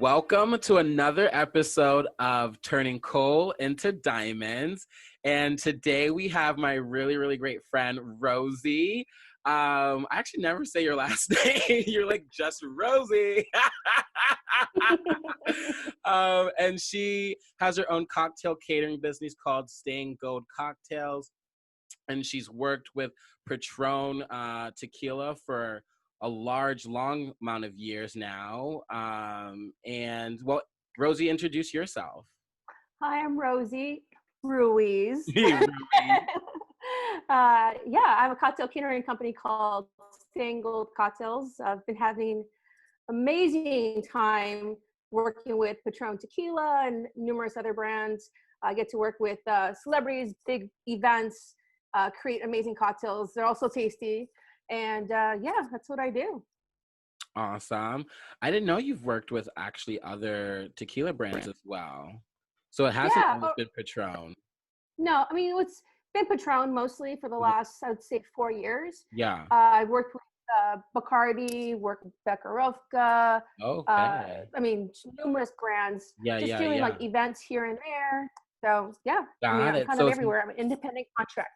Welcome to another episode of Turning Coal into Diamonds. And today we have my really great friend, Rosie. I actually never say your last name. You're like, just Rosie. And she has her own cocktail catering business called Stayin Cocktails. And she's worked with Patron Tequila for a long amount of years now. And well, Rosie, introduce yourself. Hi, I'm Rosie Ruiz. I have a cocktail catering company called Stayin Cocktails. I've been having amazing time working with Patron Tequila and numerous other brands. I get to work with celebrities, big events, create amazing cocktails. They're also tasty. And that's what I do. Awesome. I didn't know you've worked with actually other tequila brands as well. So it hasn't always been Patron. No, I mean, it's been Patron mostly for the last, I would say, 4 years. Yeah. I've worked with Bacardi, worked with Bekarovka. Okay. I mean, numerous brands. Just doing like events here and there. So I'm kind of everywhere. I'm an independent contractor.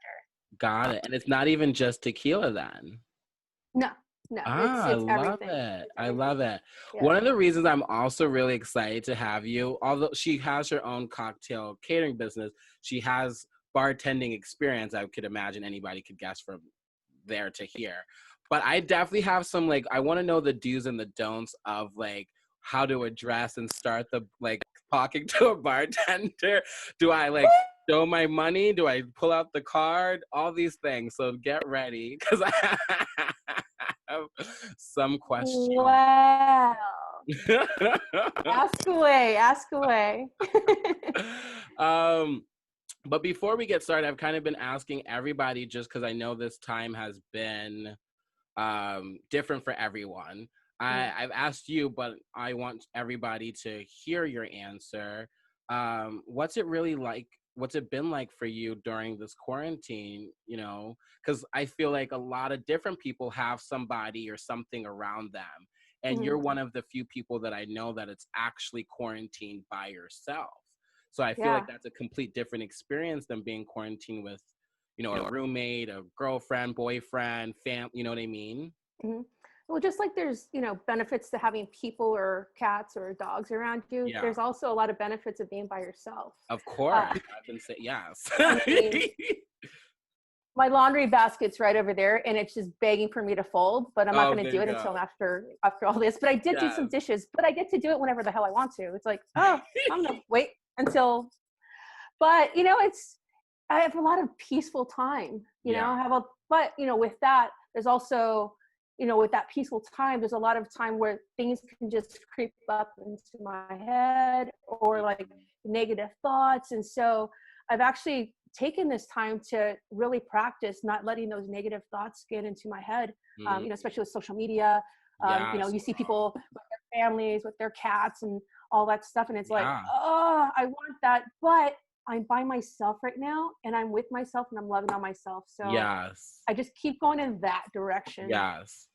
Got it. And it's not even just tequila then. No, it's everything. I love it. Yeah. One of the reasons I'm also really excited to have you, although she has her own cocktail catering business, she has bartending experience. I could imagine anybody could guess from there to here. But I definitely have some, I want to know the do's and the don'ts of, how to address and start the, talking to a bartender. Do I, show my money? Do I pull out the card? All these things. So get ready, because I have some questions. Wow. Ask away. But before we get started, I've kind of been asking everybody, just because I know this time has been different for everyone. I've asked you, but I want everybody to hear your answer. What's it really like? What's it been like for you during this quarantine? Because I feel like a lot of different people have somebody or something around them. And you're one of the few people that I know that it's actually quarantined by yourself. So I feel like that's a complete different experience than being quarantined with, a roommate, a girlfriend, boyfriend, you know what I mean? Mm-hmm. Well, just like there's, benefits to having people or cats or dogs around you, there's also a lot of benefits of being by yourself. Of course. I can say yes. I mean, my laundry basket's right over there and it's just begging for me to fold, but I'm not going to do it until after all this. But I did do some dishes, but I get to do it whenever the hell I want to. It's like, I'm going to wait until, but I have a lot of peaceful time, with that, there's also, with that peaceful time, there's a lot of time where things can just creep up into my head or negative thoughts. And so I've actually taken this time to really practice not letting those negative thoughts get into my head, especially with social media. You see people with their families, with their cats and all that stuff. And it's I want that, but I'm by myself right now and I'm with myself and I'm loving on myself. So I just keep going in that direction. Yes.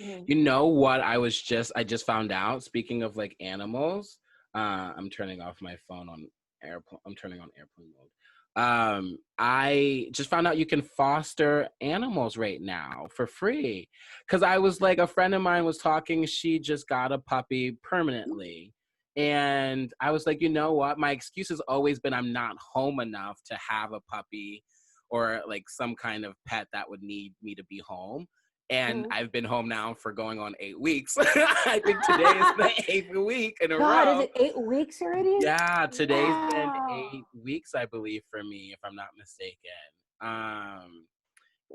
Mm-hmm. You know what I just found out, speaking of animals, I'm turning off my phone on airplane. I'm turning on airplane mode. I just found out you can foster animals right now for free. Cause I was a friend of mine was talking, she just got a puppy permanently. And I was like, you know what? My excuse has always been I'm not home enough to have a puppy or some kind of pet that would need me to be home. And I've been home now for going on 8 weeks. I think today is the 8th week in a row. Is it 8 weeks already? Yeah, today's been 8 weeks, I believe, for me, if I'm not mistaken.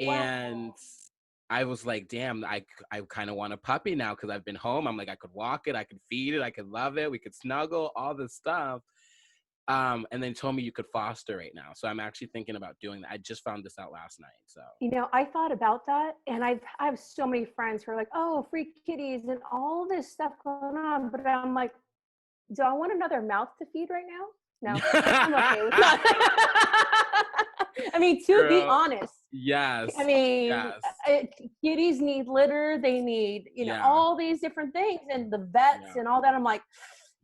And I was like, damn, I kind of want a puppy now because I've been home. I'm like, I could walk it, I could feed it, I could love it, we could snuggle, all this stuff. And then told me you could foster right now. So I'm actually thinking about doing that. I just found this out last night. So I thought about that, and I have so many friends who are like, oh, free kitties and all this stuff going on. But I'm like, do I want another mouth to feed right now? No, I'm okay with that. I mean, to be honest. Yes. I mean, kitties need litter. They need, all these different things, and the vets and all that. I'm like,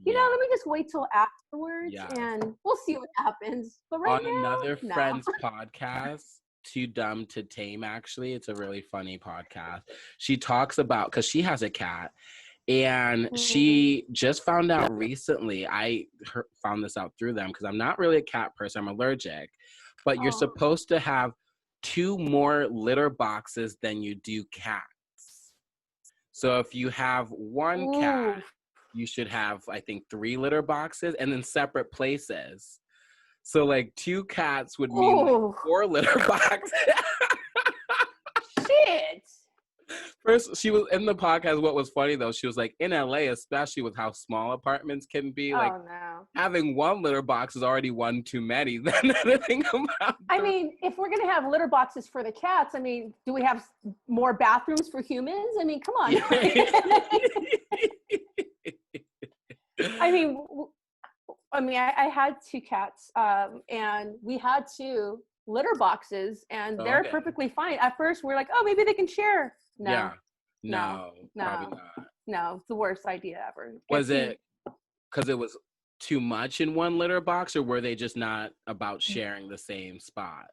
you know, Yeah. let me just wait till afterwards Yeah. and we'll see what happens. But right On now, another no. friend's podcast, Too Dumb to Tame, actually, it's a really funny podcast. She talks about, because she has a cat, and she just found out recently, found this out through them, because I'm not really a cat person, I'm allergic, but you're supposed to have 2 more litter boxes than you do cats. So if you have one cat, you should have, I think, 3 litter boxes and then separate places. So like 2 cats would mean like 4 litter boxes. Shit. First, she was in the podcast. What was funny though, she was like, in LA, especially with how small apartments can be, like having 1 litter box is already one too many. Then anything about I mean, if we're gonna have litter boxes for the cats, I mean, do we have more bathrooms for humans? I mean, come on. I mean, I had 2 cats, and we had 2 litter boxes, and they're perfectly fine. At first, we're like, oh, maybe they can share. No, probably not. No, it's the worst idea ever. Was it because it was too much in 1 litter box, or were they just not about sharing the same spot?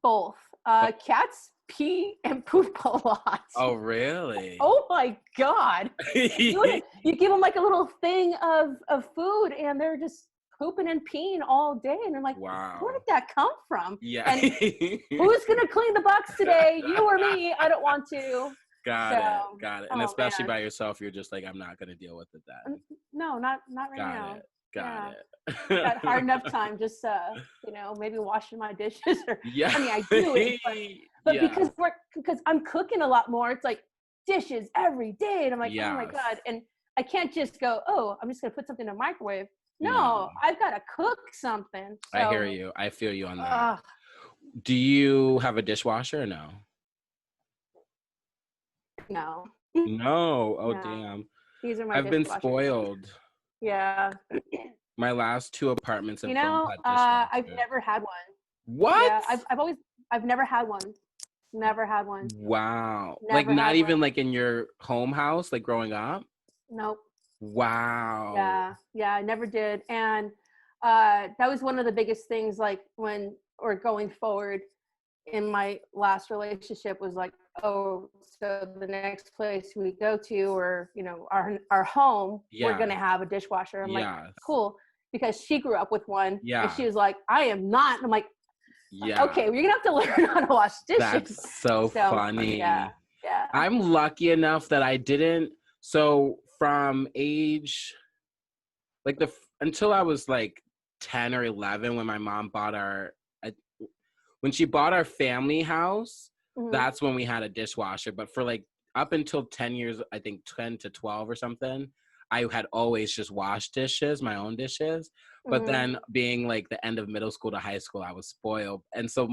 Both. Cats pee and poop a lot. Oh, really? Oh my God. You give them like a little thing of food and they're just pooping and peeing all day. And I'm like, wow, where did that come from? Yeah. And who's going to clean the box today? You or me? I don't want to. Got it. And especially by yourself, you're just like, I'm not going to deal with it then. No, not right now. Got it. Got hard enough time just you know, maybe washing my dishes or I mean I do it but because I'm cooking a lot more, it's like dishes every day and I'm like, oh my God, and I can't just go, oh, I'm just gonna put something in the microwave. No, I've got to cook something. So, I hear you. I feel you on that. Do you have a dishwasher or no? No. Oh, damn. These are my I've been spoiled. Yeah. My last 2 apartments have I've never had one. What? Yeah, I've never had one. Never had one. Wow. Like not even like in your home house, like growing up? Nope. Wow. Yeah, I never did. And that was one of the biggest things, like going forward in my last relationship was like, oh, so the next place we go to, or, you know, our home, we're going to have a dishwasher. I'm like, cool. Because she grew up with one. And she was like, I am not. And I'm like, okay, well, you're going to have to learn how to wash dishes. That's so funny. Yeah. I'm lucky enough that I didn't. So from age, like until I was like 10 or 11, when my mom when she bought our family house, that's when we had a dishwasher. But for like up until 10 years, I think 10 to 12 or something, I had always just washed dishes, my own dishes. But then being like the end of middle school to high school, I was spoiled. And so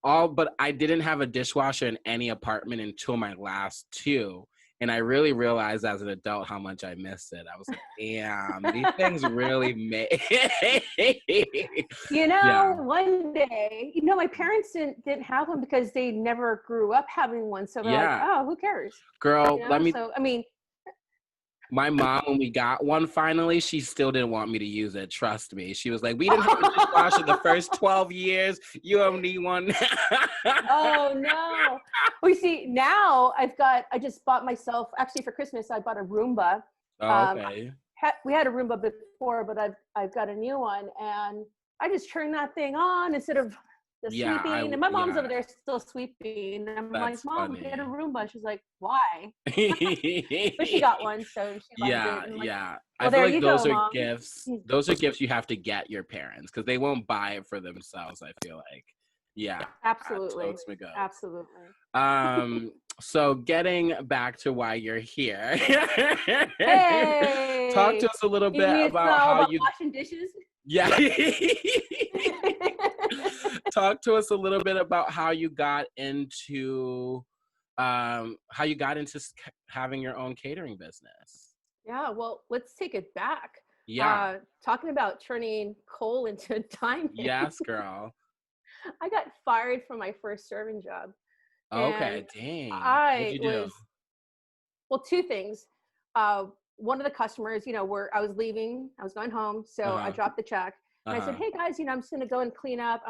but I didn't have a dishwasher in any apartment until my last 2. And I really realized as an adult how much I missed it. I was like, damn, these things really make. You know, one day, you know, my parents didn't have one because they never grew up having one. So they're like, oh, who cares? Girl, you know? So, I mean. My mom, when we got one finally, she still didn't want me to use it. Trust me. She was like, we didn't have a dishwasher the first 12 years. You don't need one. Oh, no. Well, you see, now I just bought myself, actually for Christmas, I bought a Roomba. Oh, okay. We had a Roomba before, but I've got a new one. And I just turn that thing on instead of the sweeping. And my mom's over there still sweeping. And I'm like, Mom, get a Roomba. She's like, why? But she got one, so she liked it. Like, I feel like those are gifts. Those are gifts you have to get your parents because they won't buy it for themselves, I feel like. Yeah. Absolutely. So getting back to why you're here. Hey! Talk to us a little bit about how you washing dishes. Yeah. Talk to us a little bit about how you got into having your own catering business. Yeah, well, let's take it back. Yeah. Talking about turning coal into a diamond. Yes, girl. I got fired from my first serving job. Okay, dang. What'd you do? Well, 2 things. one of the customers, I was leaving, I was going home. So I dropped the check and I said, hey guys, I'm just going to go and clean up.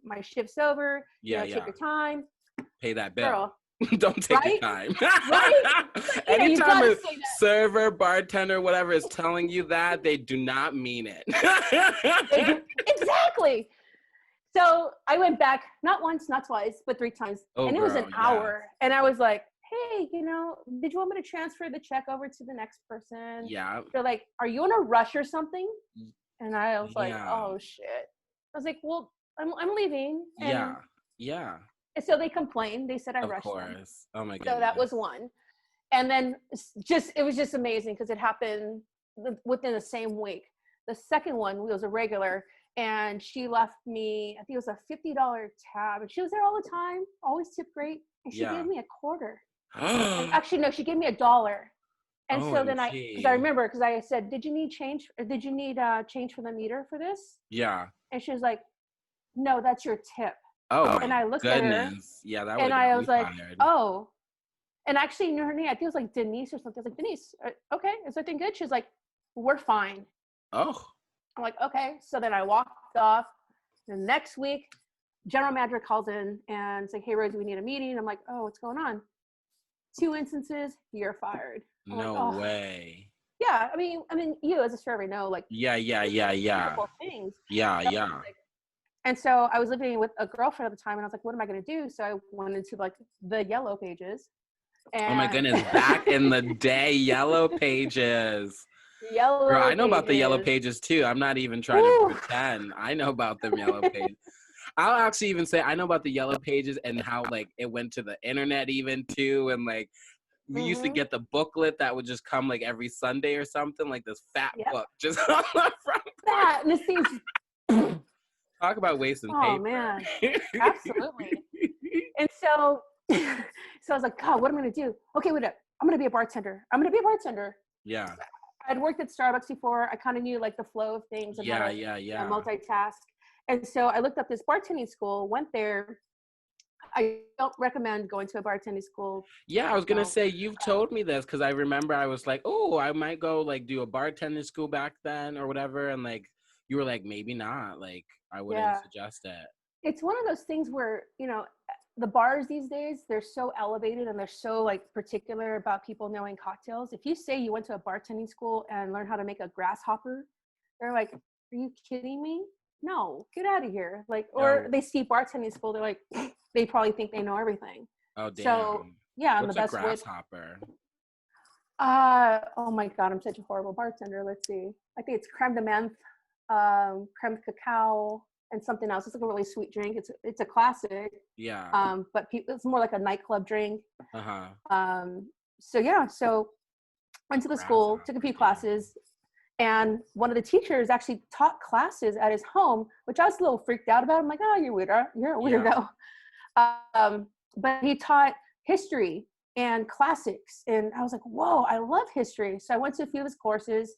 My shift's over. Take your time. Pay that bill. Girl. Don't take your time. Right? Anytime a server, bartender, whatever is telling you that, they do not mean it. Exactly. So I went back, not once, not twice, but 3 times. And it was an hour. And I was like, hey, did you want me to transfer the check over to the next person? Yeah. They're like, are you in a rush or something? And I was like, oh shit. I was like, well, I'm leaving. And yeah. And so they complained. They said I rushed them. Of course. Oh my goodness. So that was one. And then it was just amazing because it happened within the same week. The second one was a regular, and she left me, I think it was a $50 tab. And she was there all the time, always tipped great. And she gave me a quarter. Actually, no, she gave me $1. And so then because I remember, because I said, did you need change? Or did you need change for the meter for this? Yeah. And she was like, no, that's your tip. Oh, and I looked at her. Yeah, that and I was like, oh. And actually knew her name. I think it was like Denise or something. I was like, Denise, okay, is everything good? She's like, we're fine. Oh. I'm like, okay. So then I walked off. The next week, general manager calls in and it's like, hey, Rosie, we need a meeting. I'm like, oh, what's going on? 2 instances, you're fired. I'm no way. Yeah, I mean, you as a server know, like. Yeah. Things. Yeah. And so I was living with a girlfriend at the time, and I was like, what am I going to do? So I went into like the Yellow Pages. And oh my goodness, back in the day, Yellow Pages. Girl, I know about the Yellow Pages too. I'm not even trying to pretend. I know about them Yellow Pages. I'll actually even say I know about the Yellow Pages and how like it went to the internet even too. And like we used to get the booklet that would just come like every Sunday or something, like this fat book just on the front. That, and this thing's talk about wasting paper. Oh man, absolutely. And so I was like, God, what am I gonna do? Okay, wait up. I'm gonna be a bartender. Yeah. I'd worked at Starbucks before. I kind of knew like the flow of things and how to multitask. And so I looked up this bartending school, went there. I don't recommend going to a bartending school. Yeah, I was gonna say you've told me this because I remember I was like, oh, I might go like do a bartending school back then or whatever, and like you were like, maybe not. Like I wouldn't suggest it. It's one of those things where the bars these days, they're so elevated and they're so like particular about people knowing cocktails. If you say you went to a bartending school and learned how to make a grasshopper, they're like, are you kidding me? No, get out of here. Like, or they see bartending school, they're like, they probably think they know everything. Oh, damn. So yeah, what's the best a grasshopper? Oh my God, I'm such a horrible bartender. Let's see. I think it's creme de menthe, creme de cacao, and something else. It's like a really sweet drink. It's a classic. Yeah. But it's more like a nightclub drink. Uh-huh. So went to the school, took a few classes, and one of the teachers actually taught classes at his home, which I was a little freaked out about. I'm like, oh, you're weirdo. You're a weirdo. Yeah. But he taught history and classics, and I was like, whoa, I love history. So I went to a few of his courses,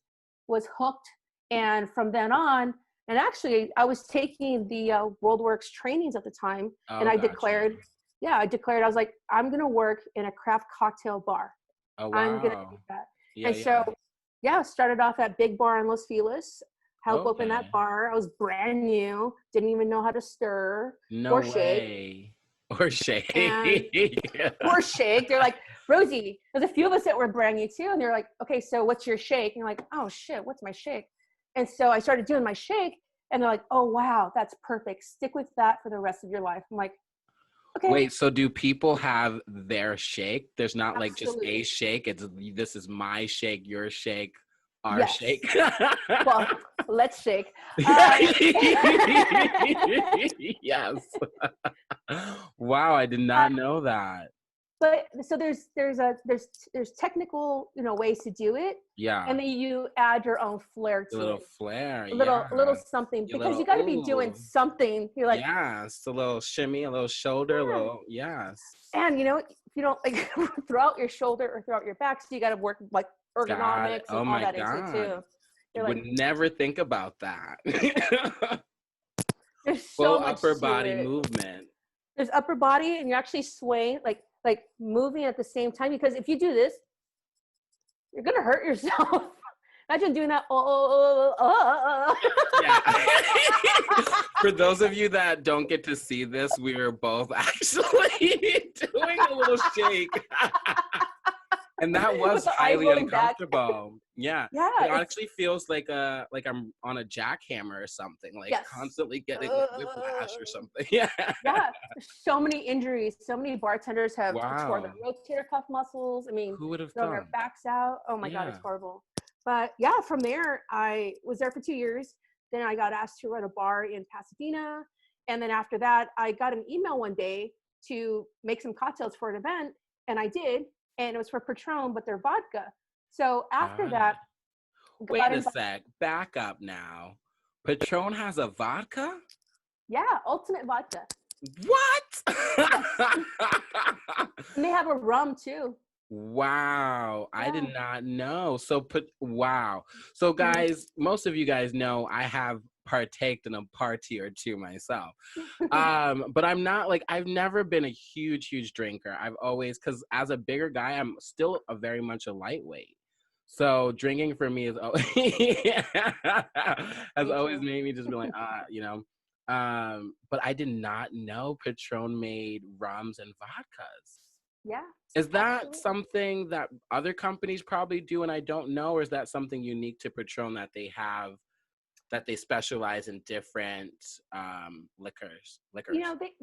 was hooked, and from then on. And actually, I was taking the WorldWorks trainings at the time, and I declared, I was like, I'm going to work in a craft cocktail bar. Oh, wow. I'm going to do that. Started off at Big Bar in Los Feliz, helped open that bar. I was brand new, didn't even know how to stir or shake. Or shake. Or shake. They're like, Rosie, there's a few of us that were brand new too, and they're like, okay, so what's your shake? And you're like, oh shit, what's my shake? And so I started doing my shake, and they're like, oh, wow, that's perfect. Stick with that for the rest of your life. I'm like, okay. Wait, so do people have their shake? There's not like just a shake. It's this is my shake, your shake, our shake. Well, let's shake. Yes. Wow, I did not know that. But so there's technical ways to do it. Yeah. And then you add your own flair to it. A little flair. A little something because you got to be doing something. You're like, yes, a little shimmy, a little shoulder, a little And if you don't like throw out your shoulder or throw out your back, so you got to work like ergonomics and all that into it too. You would never think about that. There's so much upper body movement. There's upper body, and you're actually swaying like moving at the same time, because if you do this, you're gonna hurt yourself. Imagine doing that. Yeah. For those of you that don't get to see this, we were both actually doing a little shake. And that was highly uncomfortable. Yeah. It actually feels like I'm on a jackhammer or something, like constantly getting whiplash or something. Yeah. Yeah. So many injuries. So many bartenders have tore their rotator cuff muscles. I mean, who would have thrown thought? their backs out. Oh my God, it's horrible. But yeah, from there, I was there for 2 years. Then I got asked to run a bar in Pasadena. And then after that, I got an email one day to make some cocktails for an event. And I did. And it was for Patron, but they're vodka. So after that, wait a sec, back up now. Patron has a vodka? Yeah, ultimate vodka. What? And they have a rum too. Wow, I did not know. So So guys, most of you guys know I have partaked in a party or two myself. But I'm not like, I've never been a huge drinker. I've always, because as a bigger guy, I'm still very much a lightweight. So drinking for me is has always made me just be like, you know. But I did not know Patron made rums and vodkas. Yeah. Is that something that other companies probably do and I don't know, or is that something unique to Patron that they have, that they specialize in different liquors? You know, they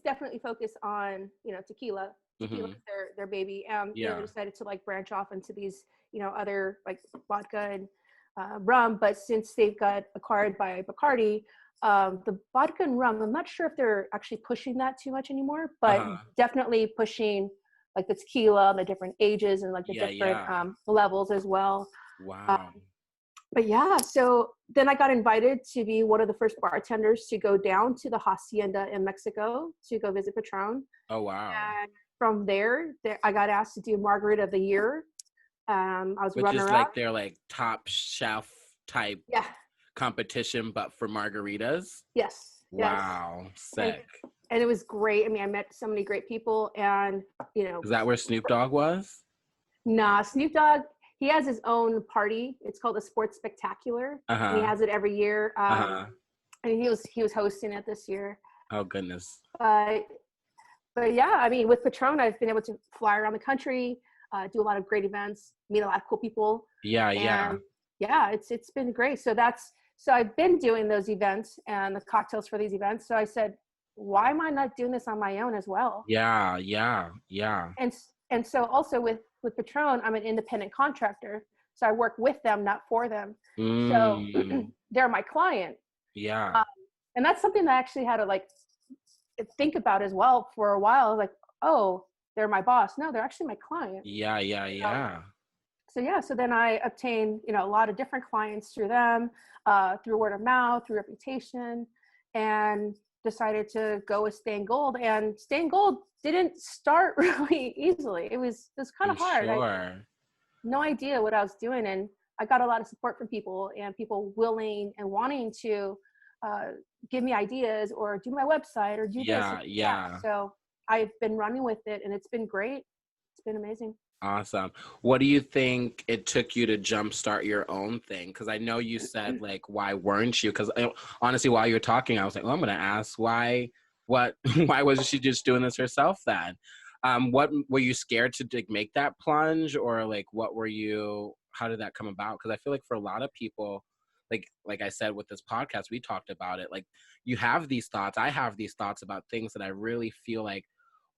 definitely focus on, you know, tequila. Tequila is their baby. You know, they decided to like branch off into these, you know, other like vodka and rum. But since they've got acquired by Bacardi, the vodka and rum, I'm not sure if they're actually pushing that too much anymore, but definitely pushing like the tequila, the different ages and like the different levels as well. Wow. But yeah, so then I got invited to be one of the first bartenders to go down to the Hacienda in Mexico to go visit Patron. Oh, wow. And from there I got asked to do Margarita of the Year. I was Which runner-up. is like their like top shelf type competition, but for margaritas? Yes. Wow. Sick. And it was great. I mean, I met so many great people and, you know. Is that where Snoop Dogg was? Nah, Snoop Dogg, he has his own party. It's called the Sports Spectacular. And he has it every year. And he was hosting it this year. Oh, goodness. But yeah, I mean, with Patron, I've been able to fly around the country, do a lot of great events, meet a lot of cool people. Yeah, it's been great. So I've been doing those events and the cocktails for these events. So I said, why am I not doing this on my own as well? Yeah. And so also with Patron, I'm an independent contractor. So I work with them, not for them. So they're my client. Yeah. And that's something that I actually had to like think about as well for a while. I was like, oh, they're my boss. No, they're actually my client. Yeah. So then I obtained, you know, a lot of different clients through them, through word of mouth, through reputation, and decided to go with Stayin Gold. And Stayin Gold didn't start really easily. It was kind of hard. Sure. I had no idea what I was doing. And I got a lot of support from people and people willing and wanting to give me ideas or do my website or do this. Yeah. So I've been running with it and it's been great. It's been amazing. Awesome. What do you think it took you to jumpstart your own thing? Because I know you said, like, why weren't you? Because honestly, while you were talking, I was like, well, I'm going to ask why wasn't she just doing this herself then? What were you scared to make that plunge, or like, how did that come about? Because I feel like for a lot of people, like I said, with this podcast, we talked about it. Like, you have these thoughts. I have these thoughts about things that I really feel like,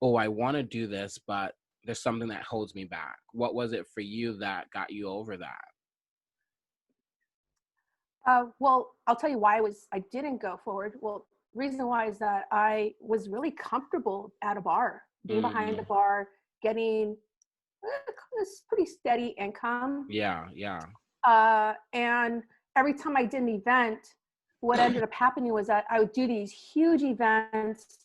oh, I want to do this, but there's something that holds me back. What was it for you that got you over that? Well, I'll tell you why I didn't go forward. Well, reason why is that I was really comfortable at a bar, being behind the bar, getting this pretty steady income. Yeah. And every time I did an event, what ended up happening was that I would do these huge events,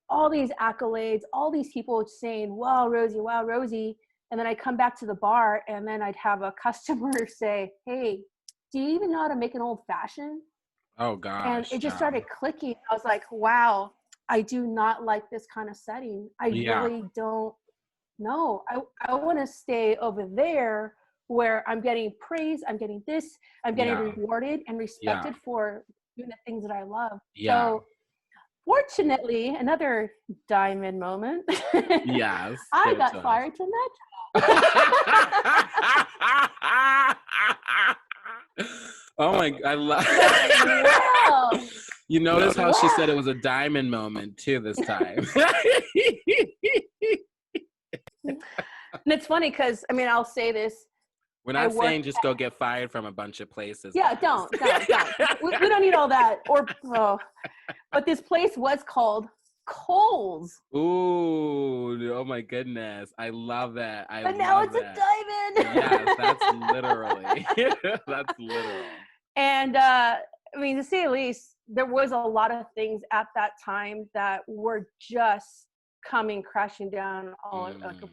all these accolades, all these people saying, wow, Rosie. And then I come back to the bar and then I'd have a customer say, hey, do you even know how to make an old fashioned? Oh, gosh. And it just started clicking. I was like, wow, I do not like this kind of setting. I really don't know. I want to stay over there where I'm getting praise, I'm getting this, I'm getting rewarded and respected for doing the things that I love. So fortunately, another diamond moment. Yes. I got fired from that job. Oh my, I love wow. You notice how she said it was a diamond moment too this time. And it's funny because, I mean, I'll say this. We're not saying just go get fired from a bunch of places. Yeah, don't. We don't need all that. But this place was called Kohl's. Ooh, oh my goodness. I love that. But now it's a diamond. Yes, that's literally. That's literal. And I mean, to say the least, there was a lot of things at that time that were just coming crashing down on like a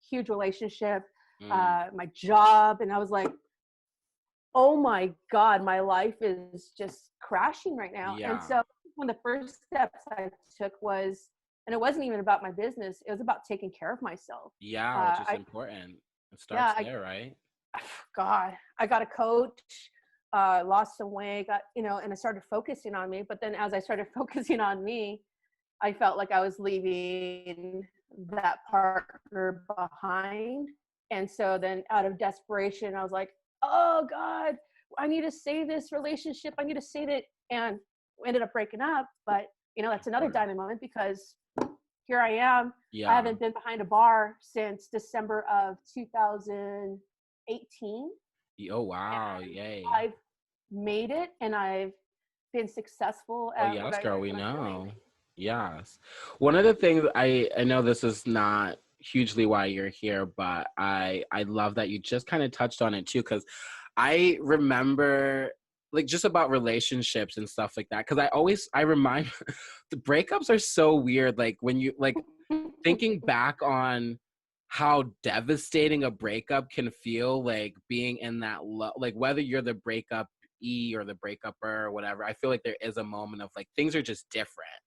huge relationship, my job. And I was like, oh my God, my life is just crashing right now. And so one of the first steps I took was, and it wasn't even about my business, it was about taking care of myself. Yeah, which is important. It starts there, right? God, I got a coach, lost some weight, and I started focusing on me. But then as I started focusing on me, I felt like I was leaving that partner behind. And so then out of desperation, I was like, oh God, I need to save this relationship. I need to save it. And we ended up breaking up. But, that's another diamond moment because here I am. I haven't been behind a bar since December of 2018. Oh, wow. Yay. I've made it and I've been successful at yes, girl, we know. Yes. One of the things I know this is not hugely why you're here, but I love that you just kind of touched on it too, because I remember like just about relationships and stuff like that, because I remind the breakups are so weird, like when you like thinking back on how devastating a breakup can feel, like being in that like whether you're the breakup or the breakupper or whatever, I feel like there is a moment of like things are just different.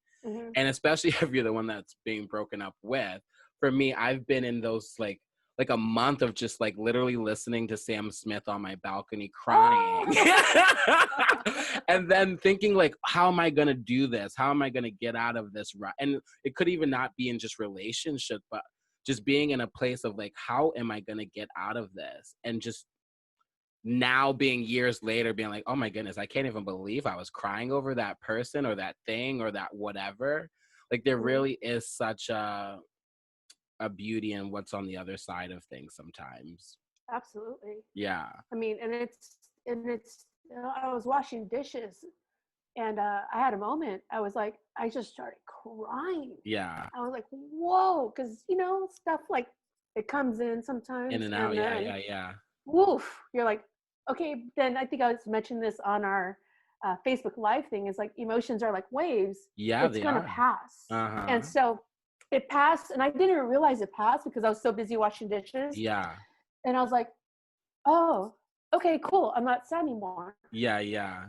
And especially if you're the one that's being broken up with. For me, I've been in those like a month of just like literally listening to Sam Smith on my balcony crying. And then thinking like, how am I gonna do this? How am I gonna get out of this? And it could even not be in just relationship, but just being in a place of like, how am I gonna get out of this? And just now being years later being like, oh my goodness, I can't even believe I was crying over that person or that thing or that whatever. Like there really is such a beauty in what's on the other side of things sometimes. Absolutely. Yeah. I mean, and it's I was washing dishes and I had a moment. I was like, I just started crying. Yeah. I was like, whoa, because stuff like it comes in sometimes. In and out. Yeah. Woof. You're like, okay. Then I think I was mentioning this on our Facebook Live thing. Is like emotions are like waves. Yeah, it's gonna pass. And so it passed, and I didn't even realize it passed because I was so busy washing dishes. Yeah. And I was like, oh, okay, cool. I'm not sad anymore. Yeah.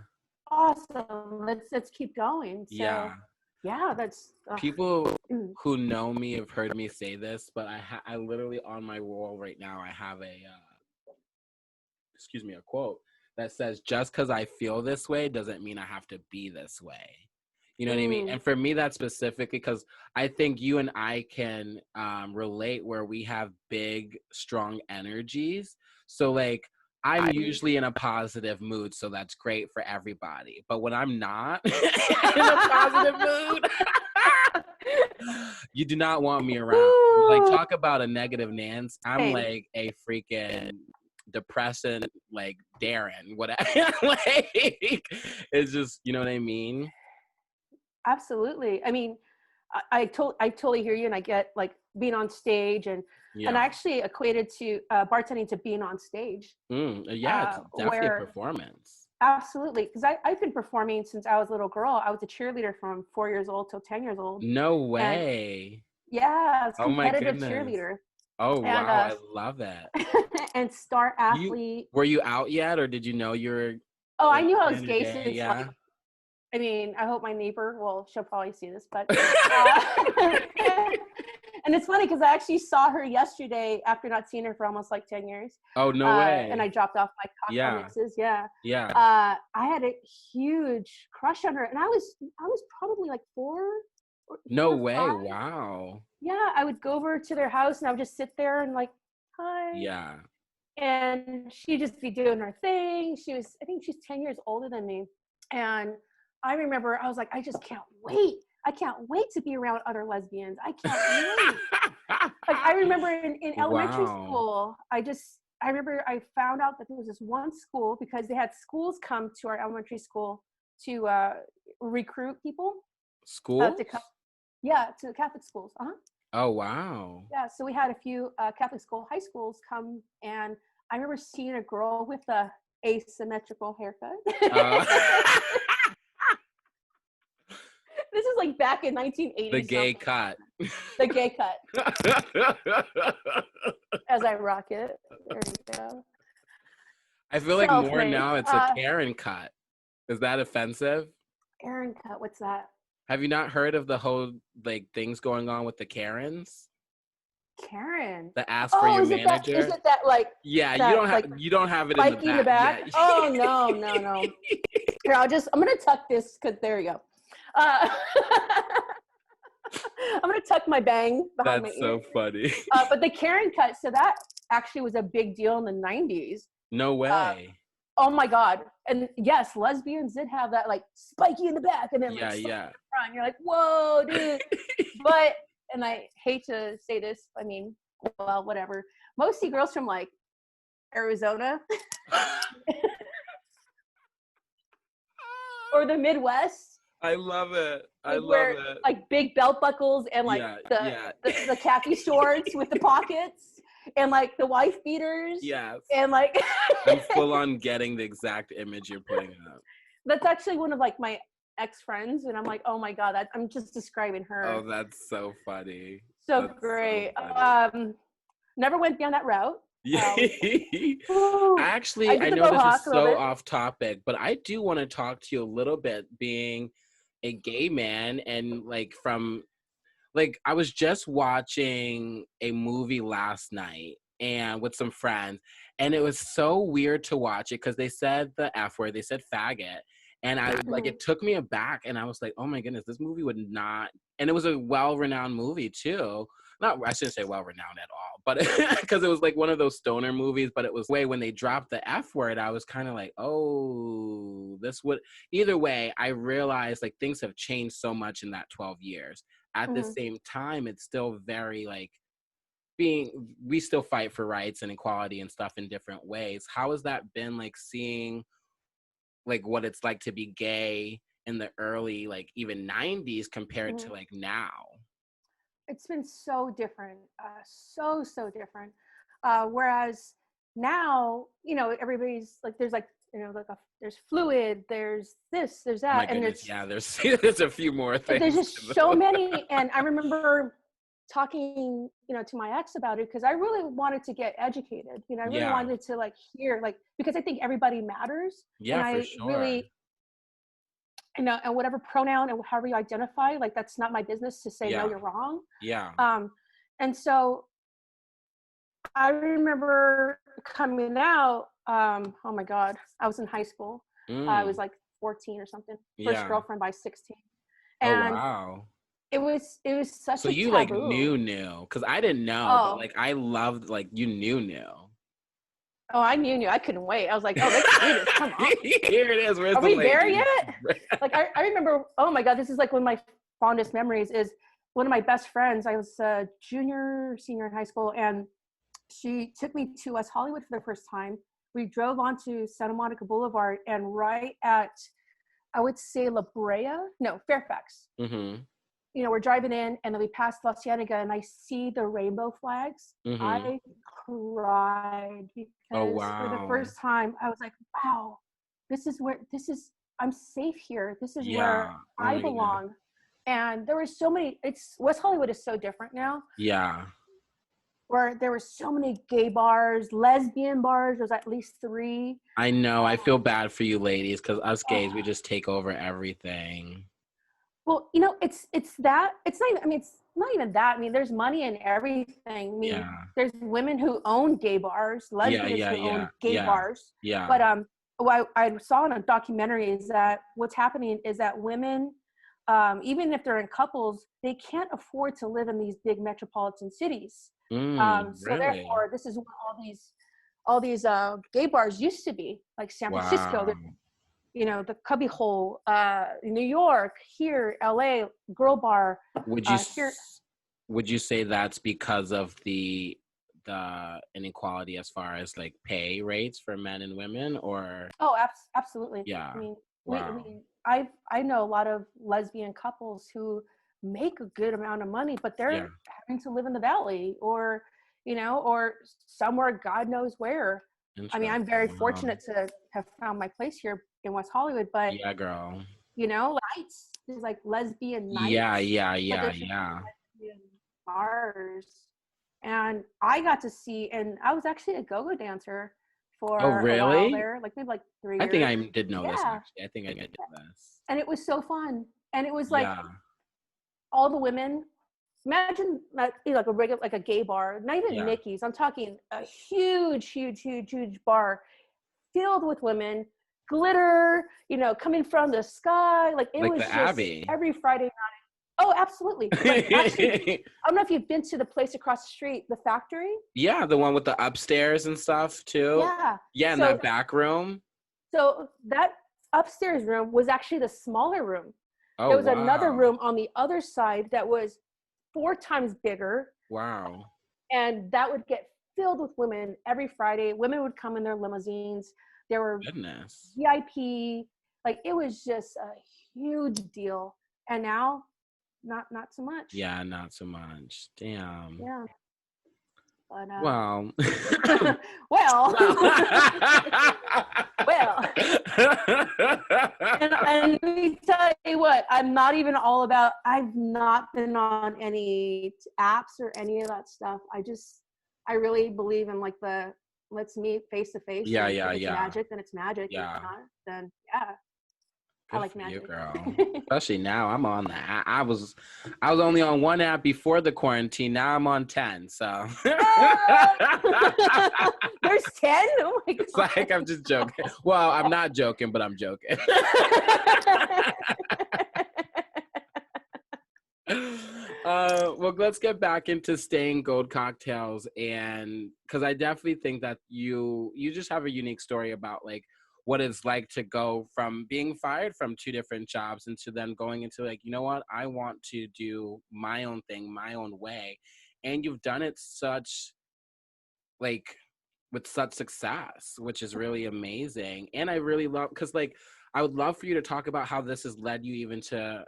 Awesome. Let's keep going. So, yeah, that's people who know me have heard me say this, but I literally on my wall right now I have a quote that says, just because I feel this way doesn't mean I have to be this way. You know what I mean? And for me, that's specifically because I think you and I can relate where we have big, strong energies. So like, I'm usually in a positive mood, so that's great for everybody. But when I'm not in a positive mood, you do not want me around. Like, talk about a negative Nance. I'm like a freaking depressing, like Darren, whatever. Like, it's just, you know what I mean? Absolutely. I mean, I totally hear you, and I get like being on stage and I actually equated to bartending to being on stage. It's definitely a performance. Absolutely, because I've been performing since I was a little girl. I was a cheerleader from 4 years old till 10 years old. No way. And, I was competitive cheerleader. Oh, wow, I love that. And star athlete. Were you out yet, or did you know you were? Oh, I knew I was gay since like, I mean, I hope my neighbor, well, she'll probably see this, but, and And it's funny because I actually saw her yesterday after not seeing her for almost like 10 years. Oh, no way. And I dropped off my cocktail mixes. Yeah. Yeah. I had a huge crush on her, and I was probably like 4. No 4 or way. 5. Wow. Yeah, I would go over to their house and I would just sit there and like, hi. Yeah. And she'd just be doing her thing. I think she's 10 years older than me. And I remember I was like, I just can't wait. I can't wait to be around other lesbians. I can't wait. Like, I remember in elementary school, I remember I found out that there was this one school because they had schools come to our elementary school to recruit people. School? To Catholic schools. Uh-huh. Oh, wow. Yeah, so we had a few Catholic high schools come, and I remember seeing a girl with a asymmetrical haircut. This is like back in 1980. The gay cut. The gay cut. As I rock it. There you go. I feel like more now it's a Karen cut. Is that offensive? Karen cut, what's that? Have you not heard of the whole like things going on with the Karens? Karen. The ask for your manager. Is it that like? Yeah, that, you don't have it in the back. Yeah. Oh no. Here, I'm gonna tuck this because there you go. I'm gonna tuck my bang behind my ear. That's so funny. But the Karen cut, so that actually was a big deal in the 90s. No way. Oh my God. And yes, lesbians did have that like spiky in the back and then like in the front. You're like, whoa, dude. But, and I hate to say this, I mean, well, whatever. Mostly girls from like Arizona or the Midwest. I love it. I love it. Like big belt buckles and like the khaki shorts with the pockets. And like the wife beaters. Yes. And like I'm full on getting the exact image you're putting up. That's actually one of like my ex-friends, and I'm like, oh my God, I'm just describing her. Oh, that's so funny. That's great. So never went down that route. Yeah. Actually, I know this is so off topic, but I do want to talk to you a little bit being a gay man and like I was just watching a movie last night and with some friends, and it was so weird to watch it because they said the F word, they said faggot, and I like it took me aback, and I was like, oh my goodness, this movie would not, and it was a well-renowned movie too. I shouldn't say well-renowned at all, but because it was like one of those stoner movies, but it was when they dropped the F word, I was kind of like, oh, either way, I realized like things have changed so much in that 12 years. At the same time, it's still very like we still fight for rights and equality and stuff in different ways. How has that been like seeing like what it's like to be gay in the early like even 90s compared to like now? It's been so different, so different. Whereas now, you know, everybody's like, there's like, you know, like there's fluid, there's this, there's that, and there's a few more things. There's just so many, and I remember talking, you know, to my ex about it because I really wanted to get educated. You know, I really wanted to like hear, like, because I think everybody matters. Yeah, and for sure. Really, you know, and whatever pronoun and however you identify, like that's not my business to say no, you're wrong. Yeah. And so I remember coming out. Oh my God, I was in high school. I was like 14 or something. First girlfriend by 16. And wow. It was such so a you taboo. Like knew because I didn't know, but like I loved like you knew. Oh, I knew. I couldn't wait. I was like, oh, let's do this. Come on. Here it is. Where's Are we there yet? Like I remember. Oh my God, this is like one of my fondest memories. Is one of my best friends. I was a senior in high school, and she took me to West Hollywood for the first time. We drove onto Santa Monica Boulevard, and right at, I would say Fairfax. Mm-hmm. You know, we're driving in, and then we passed La Cienega, and I see the rainbow flags. Mm-hmm. I cried because for the first time, I was like, wow, I'm safe here. This is where I belong. And there were so many, West Hollywood is so different now. Yeah. Where there were so many gay bars, lesbian bars. There's at least 3. I know. I feel bad for you ladies because us gays, we just take over everything. Well, you know, it's that, it's not even, I mean, it's not even that. I mean, there's money in everything. I mean, Yeah. there's women who own gay bars, Yeah, lesbians yeah, who own yeah, gay yeah, bars. yeah. But what I saw in a documentary is that what's happening is that women, even if they're in couples, they can't afford to live in these big metropolitan cities. So Really? therefore, this is what all these gay bars used to be, like San Francisco. Wow. You know, the Cubby Hole, New York, here, LA, Girl Bar, Would you here. would you say that's because of the inequality as far as like pay rates for men and women, or Oh, absolutely. yeah. I mean, Wow. I know a lot of lesbian couples who make a good amount of money, but Yeah. they're having to live in the valley, or, you know, or somewhere God knows where. I mean, I'm very Interesting. Wow. fortunate to have found my place here in West Hollywood, but Yeah, girl. you know, nights, there's like lesbian Yeah, nights, yeah, but yeah, there's just yeah. lesbian bars. And I got to see, and I was actually a go-go dancer Oh, for a while really? there, like maybe like three I think years. I did know this Yeah. actually. I think I did this. And it was so fun. And it was like Yeah. all the women, imagine like, you know, like a regular, like a gay bar, not even Yeah. Mickey's. I'm talking a huge, huge, huge, huge bar filled with women, glitter, you know, coming from the sky. Like it Like was the just Abbey. every Friday night. Oh, absolutely. Like actually, I don't know if you've been to the place across the street, the factory. Yeah, the one with the upstairs and stuff too. Yeah. Yeah, in So that back room. so that upstairs room was actually the smaller room. Oh, There was another wow. room on the other side that was 4 times bigger, Wow. and that would get filled with women every Friday. Women would come in their limousines. There were Goodness. VIP, like it was just a huge deal. And now, not so much. Yeah, not so much. Damn. Yeah, but Well. well, Well. well. And let me tell you what, I'm not even all about, I've not been on any apps or any of that stuff. I really believe in like the, let's meet face to face, Yeah, and yeah, if it's yeah. magic, then it's magic. And if Yeah. not, then yeah, I Good like for you, magic. girl. Especially now, I'm on that. I was only on one app before the quarantine. Now I'm on 10. So There's 10? Oh my it's God. like I'm just joking. Well, I'm not joking, but I'm joking. Well, let's get back into Stayin Gold cocktails, and because I definitely think that you just have a unique story about like what it's like to go from being fired from two different jobs into then going into like, you know what, I want to do my own thing, my own way, and you've done it such like with such success, which is really amazing. And I really love, because like I would love for you to talk about how this has led you even to,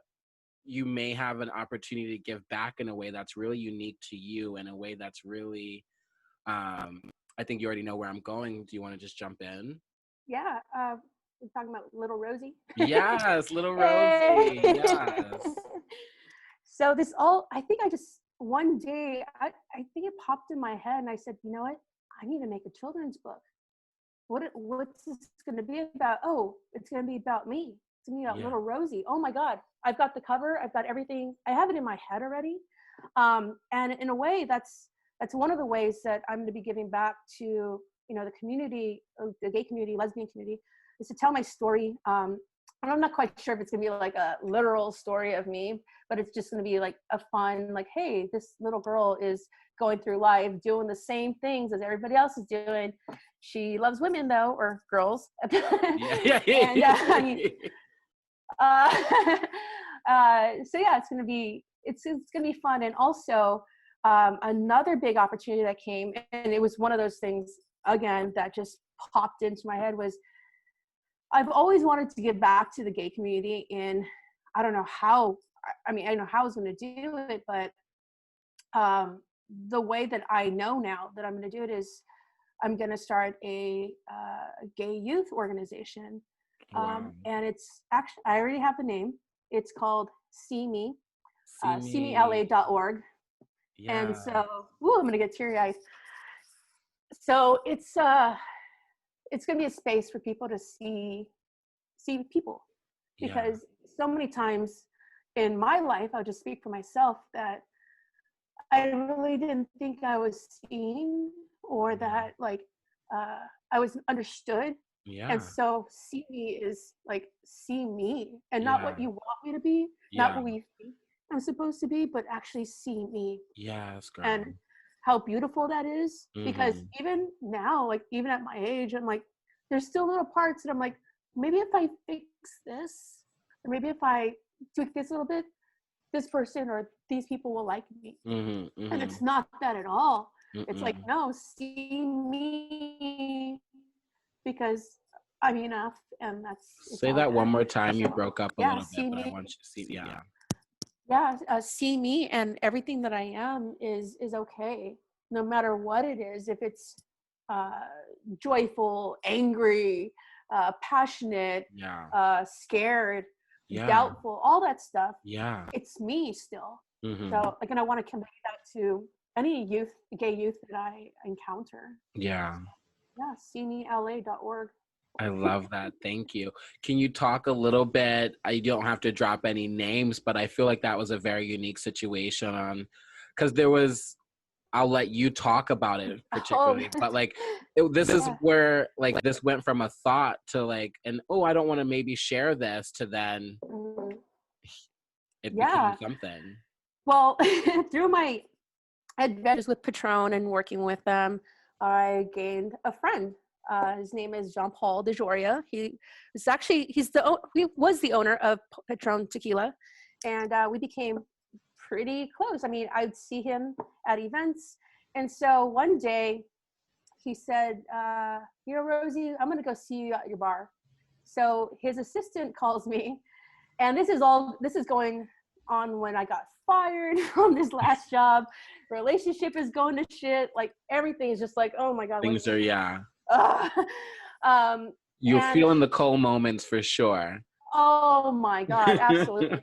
you may have an opportunity to give back in a way that's really unique to you, in a way that's really I think you already know where I'm going. Do you want to just jump in? Yeah, we're talking about little Rosie. Yes, little Hey. Rosie. Yes. So this all, I think I just, one day, I think it popped in my head and I said, you know what? I need to make a children's book. What's this going to be about? Oh, it's going to be about me. It's going to be about Yeah. little Rosie. Oh my God. I've got the cover. I've got everything. I have it in my head already. And in a way, that's one of the ways that I'm going to be giving back to, you know, the community, the gay community, lesbian community, is to tell my story. And I'm not quite sure if it's going to be like a literal story of me, but it's just going to be like a fun, like, hey, this little girl is going through life doing the same things as everybody else is doing. She loves women though, or girls. Yeah. And I mean, so yeah, it's gonna be fun. And also another big opportunity that came, and it was one of those things again that just popped into my head, was I've always wanted to give back to the gay community, and I don't know how. I mean, I know how I was going to do it, but the way that I know now that I'm going to do it is I'm going to start a gay youth organization. Wow. And it's actually, I already have the name. It's called See Me, See me. seemela.org. And Yeah. so, I'm going to get teary eyed. So it's going to be a space for people to see people, Yeah. because so many times, in my life, I'll just speak for myself, that I really didn't think I was seen, or that like I was understood. Yeah. And so see me is like see me, and not Yeah. what you want me to be, not what we think I'm supposed to be, but actually see me. Yes, girl. And how beautiful that is. Because even now, like even at my age, I'm like, there's still little parts that I'm like, maybe if I fix this, or maybe if I tweak this a little bit, this person or these people will like me. And it's not that at all. It's like, no, see me because I'm enough, and that's say that one more time. You broke up a little bit, but I want you to see. See me, and everything that I am is okay, no matter what it is. If it's joyful, angry, passionate, scared, doubtful, all that stuff, it's me still. So like, and I want to convey that to any gay youth that I encounter. SeeMeLA.org. I love that. Thank you. Can you talk a little bit? I don't have to drop any names, but I feel like that was a very unique situation on, because there was, I'll let you talk about it particularly, but like this is where like this went from a thought to like, and I don't want to maybe share this, to then it became something. Well, through my adventures with Patron and working with them, I gained a friend. His name is Jean-Paul DeJoria. He was the owner of Patron Tequila, and we became pretty close. I mean, I'd see him at events, and so one day he said, Rosie, I'm gonna go see you at your bar. So his assistant calls me, and this is going on when I got fired from this last job. Relationship is going to shit. Like everything is just like, oh my God. Things are, you're feeling the cold moments for sure. Oh my God, absolutely.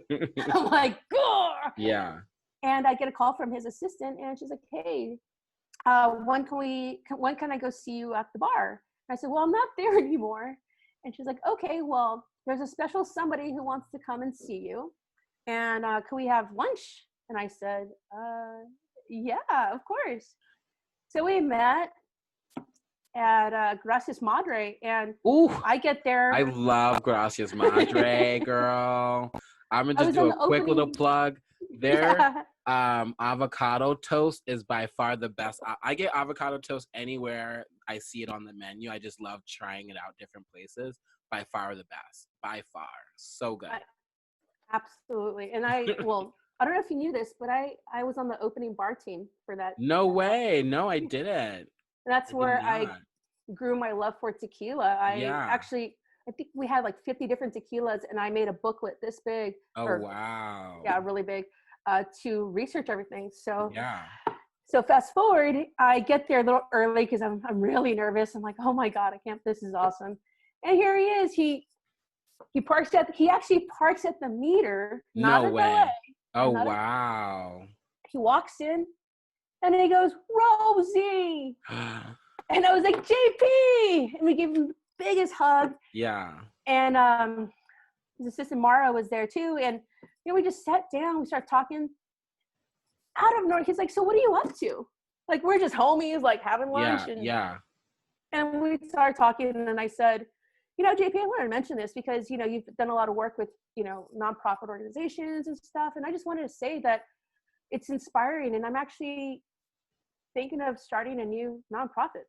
I'm like, Gah! Yeah. And I get a call from his assistant, and she's like, hey, when can I go see you at the bar? And I said, well, I'm not there anymore. And she's like, okay, well, there's a special somebody who wants to come and see you. And can we have lunch? And I said, yeah, of course. So we met at Gracias Madre, and I get there. I love Gracias Madre, girl. I'm gonna just do a quick little plug. Their avocado toast is by far the best. I get avocado toast anywhere I see it on the menu. I just love trying it out different places. By far the best. By far. So good. Absolutely. And I don't know if you knew this, but I was on the opening bar team for that. No way. No, I didn't. That's where I grew my love for tequila. I think we had like 50 different tequilas, and I made a booklet this big. Wow. Yeah, really big, to research everything. So so fast forward, I get there a little early because I'm really nervous. I'm like, oh my God, this is awesome. And here he is. He actually parks at the meter. No way. Oh, wow. He walks in, and he goes, Rosie. And I was like, JP. And we gave him the biggest hug. Yeah. And his assistant Mara was there too. And we just sat down. We started talking. Out of nowhere, he's like, so what are you up to? Like, we're just homies, like having lunch. And we started talking. And then I said, JP, I wanted to mention this because, you've done a lot of work with, nonprofit organizations and stuff. And I just wanted to say that it's inspiring. And I'm actually thinking of starting a new nonprofit.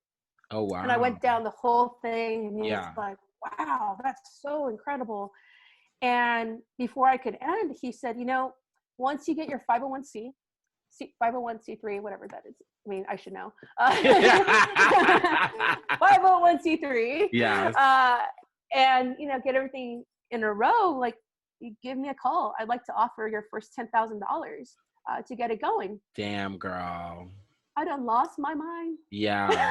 Oh, wow. And I went down the whole thing, and he was like, wow, that's so incredible. And before I could end, he said, once you get your 501c, 501c3, whatever that is. I mean, I should know. 501c3. Yeah. And, get everything in a row, like, you give me a call. I'd like to offer your first $10,000 to get it going. Damn, girl. I done lost my mind. Yeah.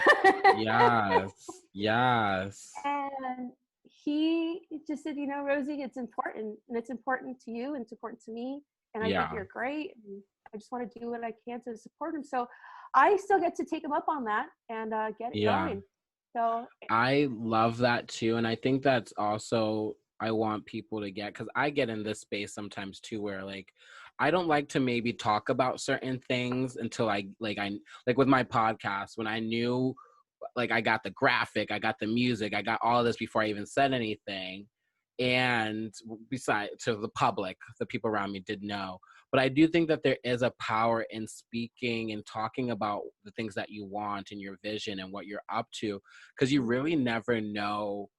Yes. And he just said, Rosie, it's important. And it's important to you, and it's important to me. And I think you're great. And I just want to do what I can to support him. So I still get to take him up on that and get it going. So I love that too. And I think that's also I want people to get, because I get in this space sometimes too, where like I don't like to maybe talk about certain things until I like with my podcast, when I knew like I got the graphic, I got the music, I got all of this before I even said anything. And besides, to the public, the people around me did know. But I do think that there is a power in speaking and talking about the things that you want and your vision and what you're up to, because you really never know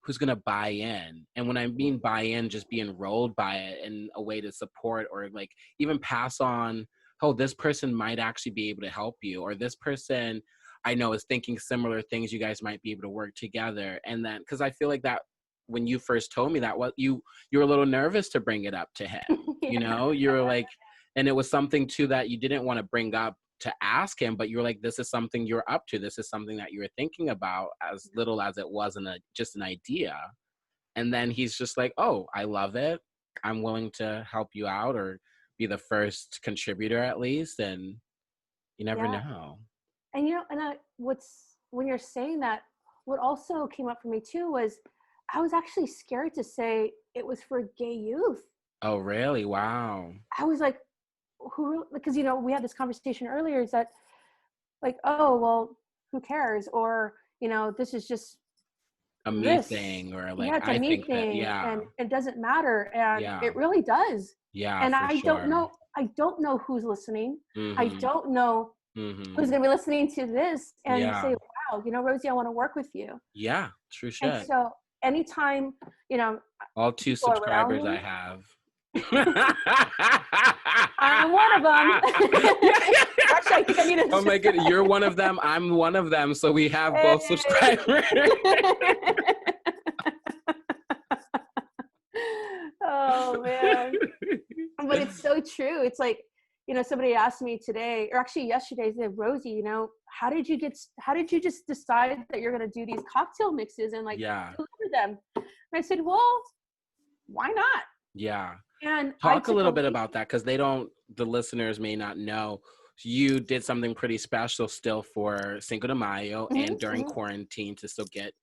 who's going to buy in. And when I mean buy in, just be enrolled by it in a way to support, or like even pass on, oh, this person might actually be able to help you, or this person I know is thinking similar things, you guys might be able to work together. And then, because I feel like that when you first told me that, what you were a little nervous to bring it up to him, you know, you were like, and it was something too that you didn't want to bring up to ask him, but you were like, this is something you're up to. This is something that you were thinking about, as little as it wasn't just an idea. And then he's just like, oh, I love it. I'm willing to help you out, or be the first contributor at least. And you never know. And when you're saying that, what also came up for me too was I was actually scared to say it was for gay youth. Oh, really? Wow. I was like, because we had this conversation earlier, is that like, oh, well, who cares? Or, this is just a me thing, or like, it's a me thing, and it doesn't matter. And it really does. Yeah. And I don't know who's listening. Mm-hmm. I don't know who's going to be listening to this and say, wow, Rosie, I want to work with you. Yeah, true shit. And so anytime, all 2 subscribers I have. I'm one of them. Actually, I think I need to. Oh my goodness, you're one of them. I'm one of them. So we have both subscribers. Oh man, but it's so true. It's like, somebody asked me today, or actually yesterday, they said, Rosie, how did you just decide that you're going to do these cocktail mixes and like deliver them? And I said, well, why not? Yeah. And talk a little bit about that, because the listeners may not know. You did something pretty special still for Cinco de Mayo and during quarantine to still get,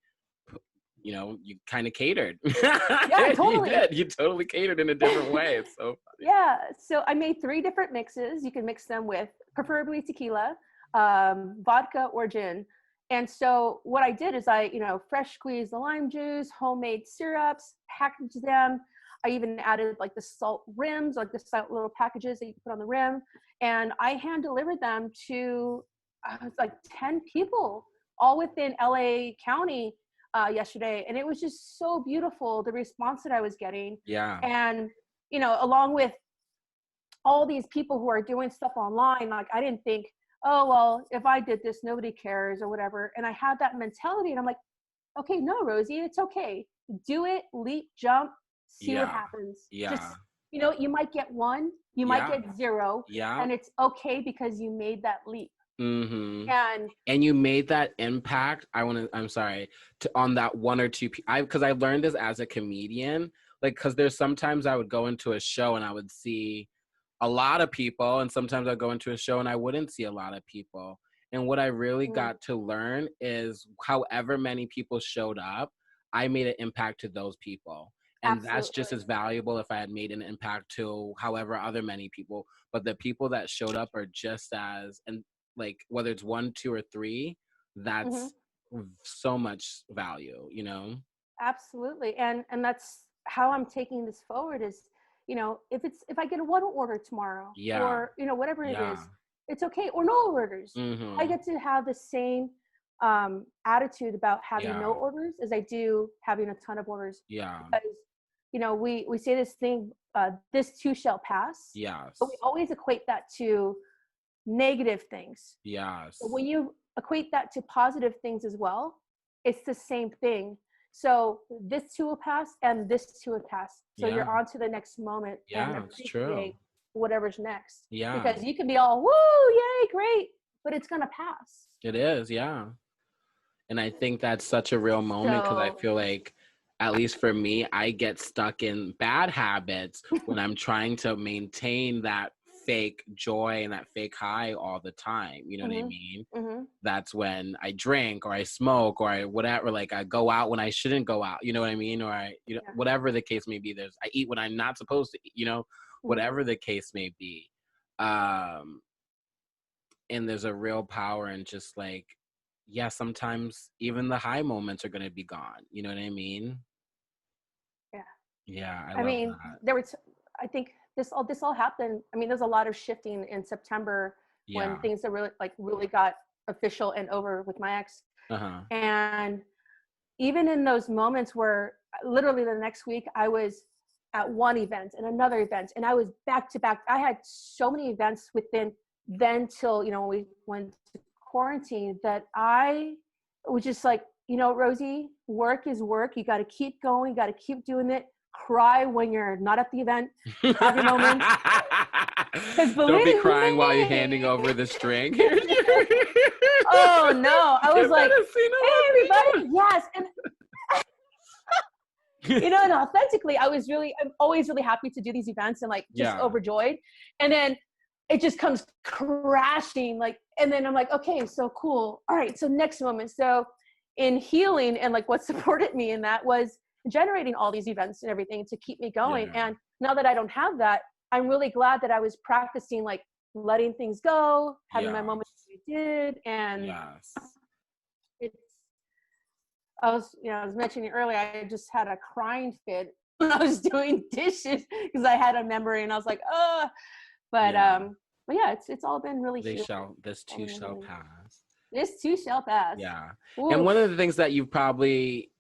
you kind of catered. Yeah, totally. You did. You totally catered in a different way. It's so funny. Yeah. So I made 3 different mixes. You can mix them with preferably tequila, vodka, or gin. And so what I did is I, fresh squeezed the lime juice, homemade syrups, packaged them. I even added like the salt rims, like the salt little packages that you can put on the rim. And I hand delivered them to like 10 people, all within LA County yesterday. And it was just so beautiful, the response that I was getting. Yeah. And, along with all these people who are doing stuff online, like I didn't think, oh, well, if I did this, nobody cares or whatever. And I had that mentality and I'm like, okay, no, Rosie, it's okay. Do it, leap, jump. See what happens. Yeah. Just, you might get 1, you might get 0. Yeah. And it's okay because you made that leap. Mm-hmm. And you made that impact. I'm sorry, on that 1 or 2 people. Because I learned this as a comedian. Like, because there's sometimes I would go into a show and I would see a lot of people, and sometimes I'd go into a show and I wouldn't see a lot of people. And what I really got to learn is however many people showed up, I made an impact to those people. And that's just as valuable if I had made an impact to however other many people. But the people that showed up are just as, and like whether it's 1, 2, or 3, that's so much value, Absolutely. And that's how I'm taking this forward is, if I get a 1 order tomorrow or, whatever it is, it's okay. Or no orders. I get to have the same attitude about having no orders as I do having a ton of orders. Yeah. Because, we say this thing, this too shall pass. Yes. But we always equate that to negative things. Yes. But when you equate that to positive things as well, it's the same thing. So this too will pass and this too will pass. So you're on to the next moment. Yeah, it's true. Whatever's next. Yeah. Because you can be all, woo, yay, great, but it's going to pass. It is, yeah. And I think that's such a real moment because I feel like, at least for me, I get stuck in bad habits when I'm trying to maintain that fake joy and that fake high all the time. You know what I mean? That's when I drink or I smoke or I whatever, like I go out when I shouldn't go out, you know what I mean? Or I, you know, whatever the case may be, I eat when I'm not supposed to eat, you know, whatever the case may be. And there's a real power in just like, yeah, sometimes even the high moments are going to be gone. You know what I mean? Yeah. Yeah. I mean, I think this all happened. I mean, there's a lot of shifting in September when things are really got official and over with my ex. And even in those moments where literally the next week I was at one event and another event, and I was back to back. I had so many events within then till, you know, when we went to quarantine, that I was just like, you know, Rosie, work is work. You got to keep going. You got to keep doing it. Cry when you're not at the event. Have your moments. Don't be crying while you're handing over the string. Oh no! I was like, "Hey, everybody, yes!" And you know, and authentically, I'm always really happy to do these events and like just overjoyed. And then it just comes crashing, like, and then I'm like, okay, so cool. All right, so next moment. So in healing and like what supported me in that was generating all these events and everything to keep me going. And now that I don't have that, I'm really glad that I was practicing like letting things go, having my moments I did. And I was mentioning earlier, I just had a crying fit when I was doing dishes because I had a memory and I was like, oh, but yeah, it's all been really this too shall pass. This too shall pass. Yeah. Oof. And one of the things that you probably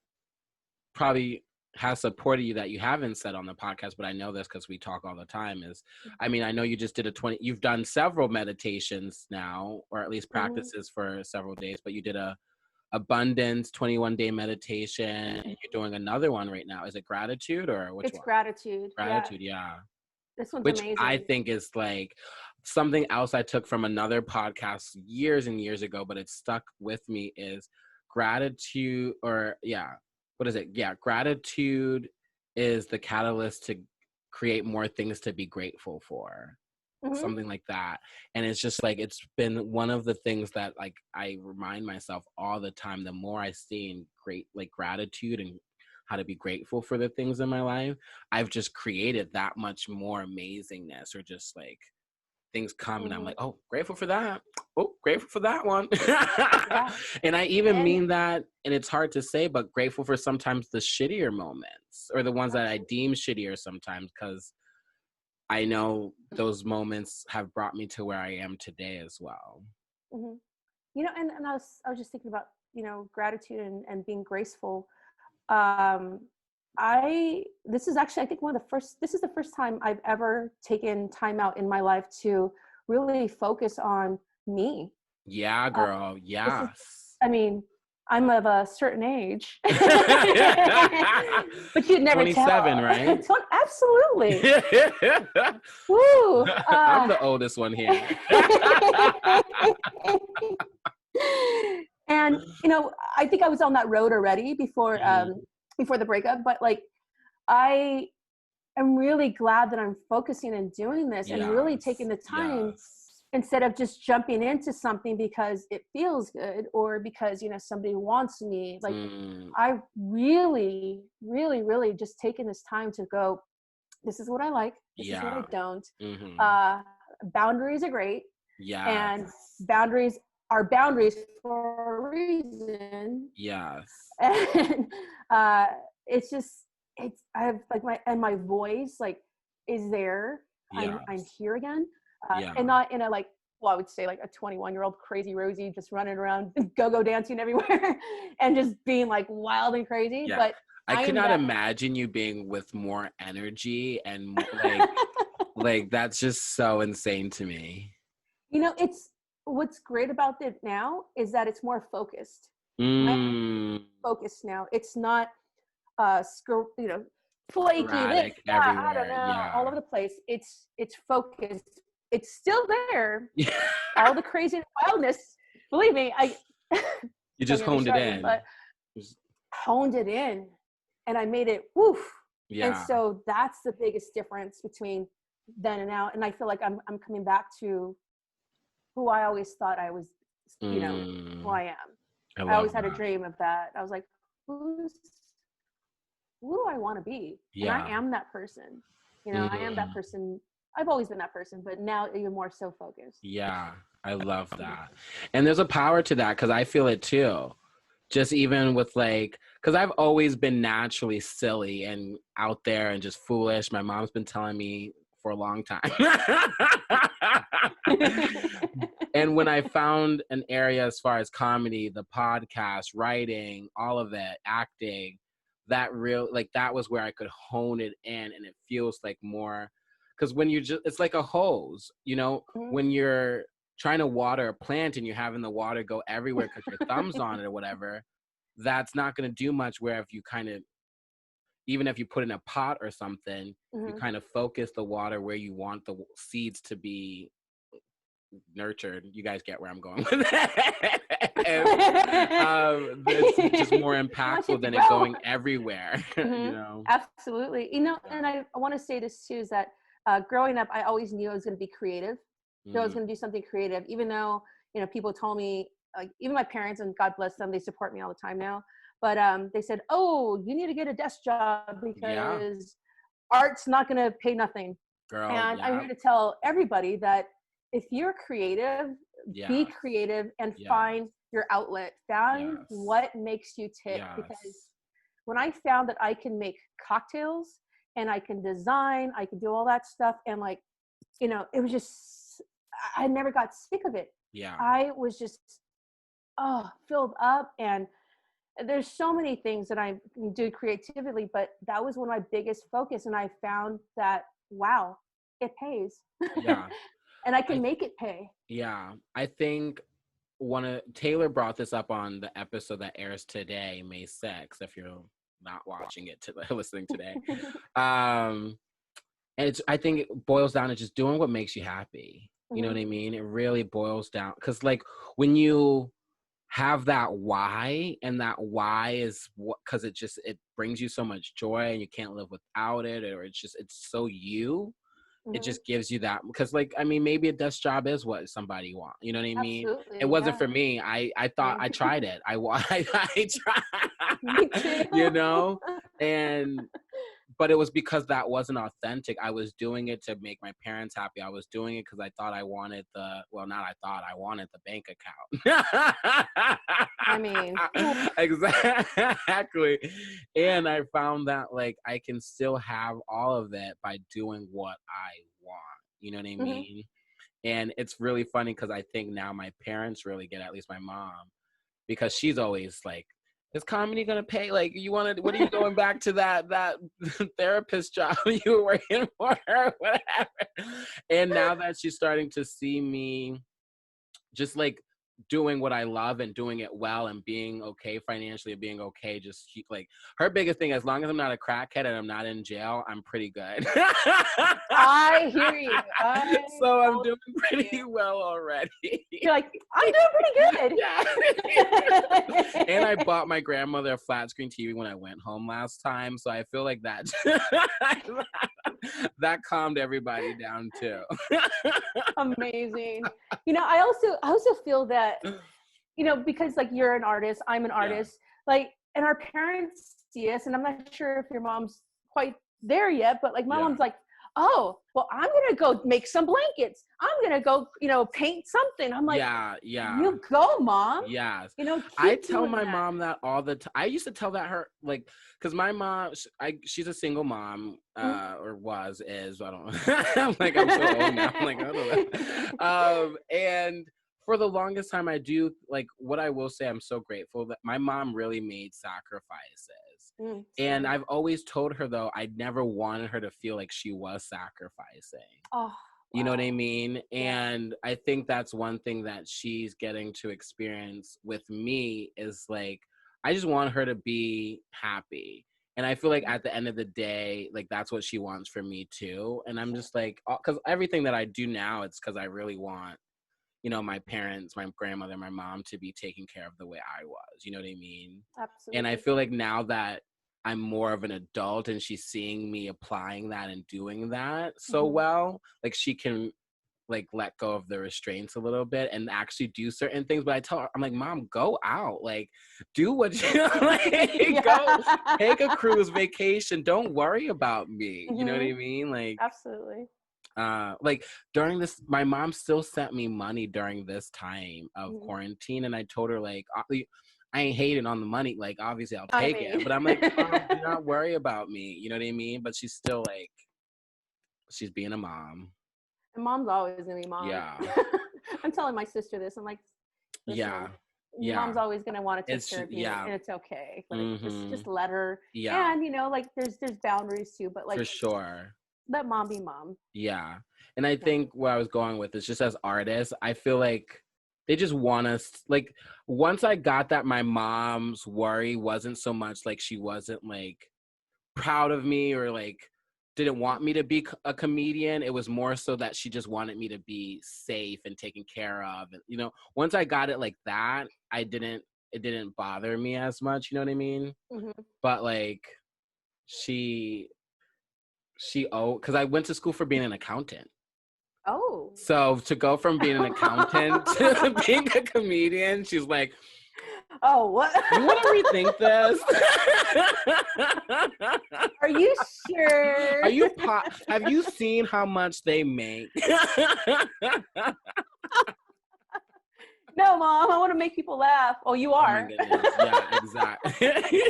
has supported you that you haven't said on the podcast, but I know this because we talk all the time, is, I mean, I know you just did you've done several meditations now, or at least practices for several days, but you did a abundance 21-day meditation, and you're doing another one right now. Is it gratitude or which one? Gratitude. Yeah. This one's which amazing. I think is like something else I took from another podcast years and years ago, but it stuck with me, is gratitude, or what is it? Yeah, gratitude is the catalyst to create more things to be grateful for. Something like that. And it's just like, it's been one of the things that like I remind myself all the time. The more I stay in gratitude and how to be grateful for the things in my life, I've just created that much more amazingness, or just like things come and I'm like, oh, grateful for that. Oh, grateful for that one. And I even mean that, and it's hard to say, but grateful for sometimes the shittier moments, or the ones that I deem shittier sometimes, because I know those moments have brought me to where I am today as well. You know, and I was just thinking about, you know, gratitude and being graceful. This is actually, I think this is the first time I've ever taken time out in my life to really focus on me. Yeah, girl. I mean, I'm of a certain age, but you'd never 27, tell. Right? Absolutely. Woo! I'm the oldest one here. And you know, I think I was on that road already before the breakup, but like, I am really glad that I'm focusing and doing this and really taking the time. Instead of just jumping into something because it feels good, or because, you know, somebody wants me. Like, I really, really, really just taken this time to go, this is what I like. This is what I don't. Boundaries are great. And boundaries are boundaries for a reason. And it's just, I have like my voice like is there. I'm here again. And not in a like, well, I would say like a 21-year-old crazy Rosie just running around go dancing everywhere and just being like wild and crazy. But I could not imagine you being with more energy and like like that's just so insane to me. You know, what's great about it now is that it's more focused. Focused now. It's not you know, flaky, this, that, I don't know, all over the place. It's focused. It's still there. All the crazy wildness. Believe me, you just honed it in. But honed it in, and I made it woof. And so that's the biggest difference between then and now. And I feel like I'm coming back to who I always thought I was, you know, who I am. I always had a dream of that. I was like, who do I want to be? And I am that person. You know, I am that person. I've always been that person, but now even more so focused. Yeah, I love that. And there's a power to that because I feel it too. Just even with like, because I've always been naturally silly and out there and just foolish. My mom's been telling me for a long time. And when I found an area as far as comedy, the podcast, writing, all of it, acting, that was where I could hone it in, and it feels like more, because when you just, it's like a hose, you know, when you're trying to water a plant and you're having the water go everywhere because your thumb's on it or whatever, that's not going to do much. Where if you kind of, even if you put in a pot or something, you kind of focus the water where you want the seeds to be nurtured. You guys get where I'm going with that. And, it's just more impactful than it going everywhere. You know? Absolutely. You know, and I want to say this too, is that growing up, I always knew I was going to be creative. So I was going to do something creative, even though, you know, people told me, like, even my parents, and God bless them, they support me all the time now. But they said, oh, you need to get a desk job because art's not going to pay nothing. Girl, and I'm here to tell everybody that if you're creative, be creative and find your outlet. Find what makes you tick. Because when I found that I can make cocktails and I can design, I can do all that stuff, and like, you know, it was just, I never got sick of it. I was just filled up. And there's so many things that I do creatively, but that was one of my biggest focus. And I found that, wow, it pays. And I can make it pay. I think Taylor brought this up on the episode that airs today, May 6th, if you're not watching it listening today. And I think it boils down to just doing what makes you happy. You know what I mean? It really boils down, because like when you have that why, and that why is what, because it brings you so much joy and you can't live without it, or it's so you. It just gives you that, because like, I mean, maybe a desk job is what somebody wants. You know what I mean? Absolutely, it wasn't for me. I thought I tried it. I tried, Me too. you know, but it was because that wasn't authentic. I was doing it to make my parents happy. I was doing it because I thought I wanted I wanted the bank account. I mean, exactly. And I found that like I can still have all of that by doing what I want. You know what I mean? And it's really funny because I think now my parents really get, at least my mom, because she's always like, is comedy gonna pay? Like, what are you going back to that therapist job you were working for, or whatever? And now that she's starting to see me just like doing what I love and doing it well and being okay financially and being okay, just keep, like, her biggest thing, as long as I'm not a crackhead and I'm not in jail, I'm pretty good. I hear you. So I'm doing pretty well already. You're like, I'm doing pretty good. Yeah. And I bought my grandmother a flat screen TV when I went home last time, so I feel like that that calmed everybody down too. Amazing. You know, I also feel that, you know, because like you're an artist, I'm an artist, like, and our parents see us, and I'm not sure if your mom's quite there yet, but like my mom's like, oh, well, I'm gonna go make some blankets. I'm gonna go, you know, paint something. I'm like, you go, Mom. Yes. You know, I tell my mom that all the time. I used to tell that her, like, because my mom, she's a single mom, or is, I don't know. I'm like, I'm so old now. I'm like, I don't know. And for the longest time, I do, like, what I will say, I'm so grateful that my mom really made sacrifices. And I've always told her, though, I never wanted her to feel like she was sacrificing. Oh, you know what I mean? And I think that's one thing that she's getting to experience with me, is like, I just want her to be happy. And I feel like at the end of the day, like, that's what she wants for me too. And I'm just like, because everything that I do now, it's because I really want, you know, my parents, my grandmother, my mom to be taken care of the way I was. You know what I mean? Absolutely. And I feel like now that I'm more of an adult and she's seeing me applying that and doing that so well, like she can like let go of the restraints a little bit and actually do certain things. But I tell her, I'm like, Mom, go out, like do what you like, go take a cruise vacation. Don't worry about me. You know what I mean? Like absolutely. Like during this, my mom still sent me money during this time of quarantine, and I told her like, I ain't hating on the money. Like obviously I'll take it, but I'm like, Mom, do not worry about me. You know what I mean? But she's still like, she's being a mom. And mom's always gonna be mom. Yeah. I'm telling my sister this. I'm like, yeah. Mom's always gonna want to take care of you, and it's okay. Like just let her. Yeah. And you know, like there's boundaries too, but like for sure. Let mom be mom. Yeah. And I think where I was going with is just as artists, I feel like they just want us, like, once I got that my mom's worry wasn't so much like she wasn't like proud of me or like didn't want me to be a comedian. It was more so that she just wanted me to be safe and taken care of. And, you know, once I got it like that, it didn't bother me as much. You know what I mean? But like because I went to school for being an accountant. Oh. So to go from being an accountant to being a comedian, she's like, oh, what? You want to rethink this? Are you sure? Have you seen how much they make? No, Mom, I want to make people laugh. Oh, you are. Oh my goodness. Yeah, exactly.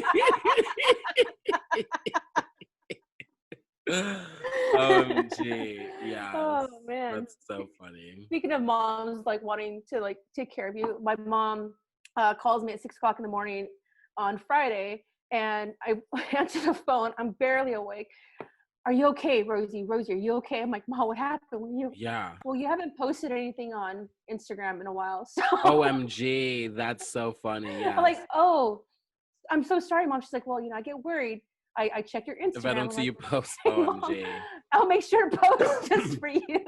OMG. Yeah. Oh man. That's so funny. Speaking of moms like wanting to like take care of you, my mom calls me at 6:00 in the morning on Friday, and I answer the phone. I'm barely awake. Are you okay, Rosie? Rosie, are you okay? I'm like, Mom, what happened? Well, you haven't posted anything on Instagram in a while. So OMG, that's so funny. Yeah. I'm like, oh, I'm so sorry, Mom. She's like, well, you know, I get worried. I check your Instagram. If I don't see you post, OMG. I'll make sure to post just for you.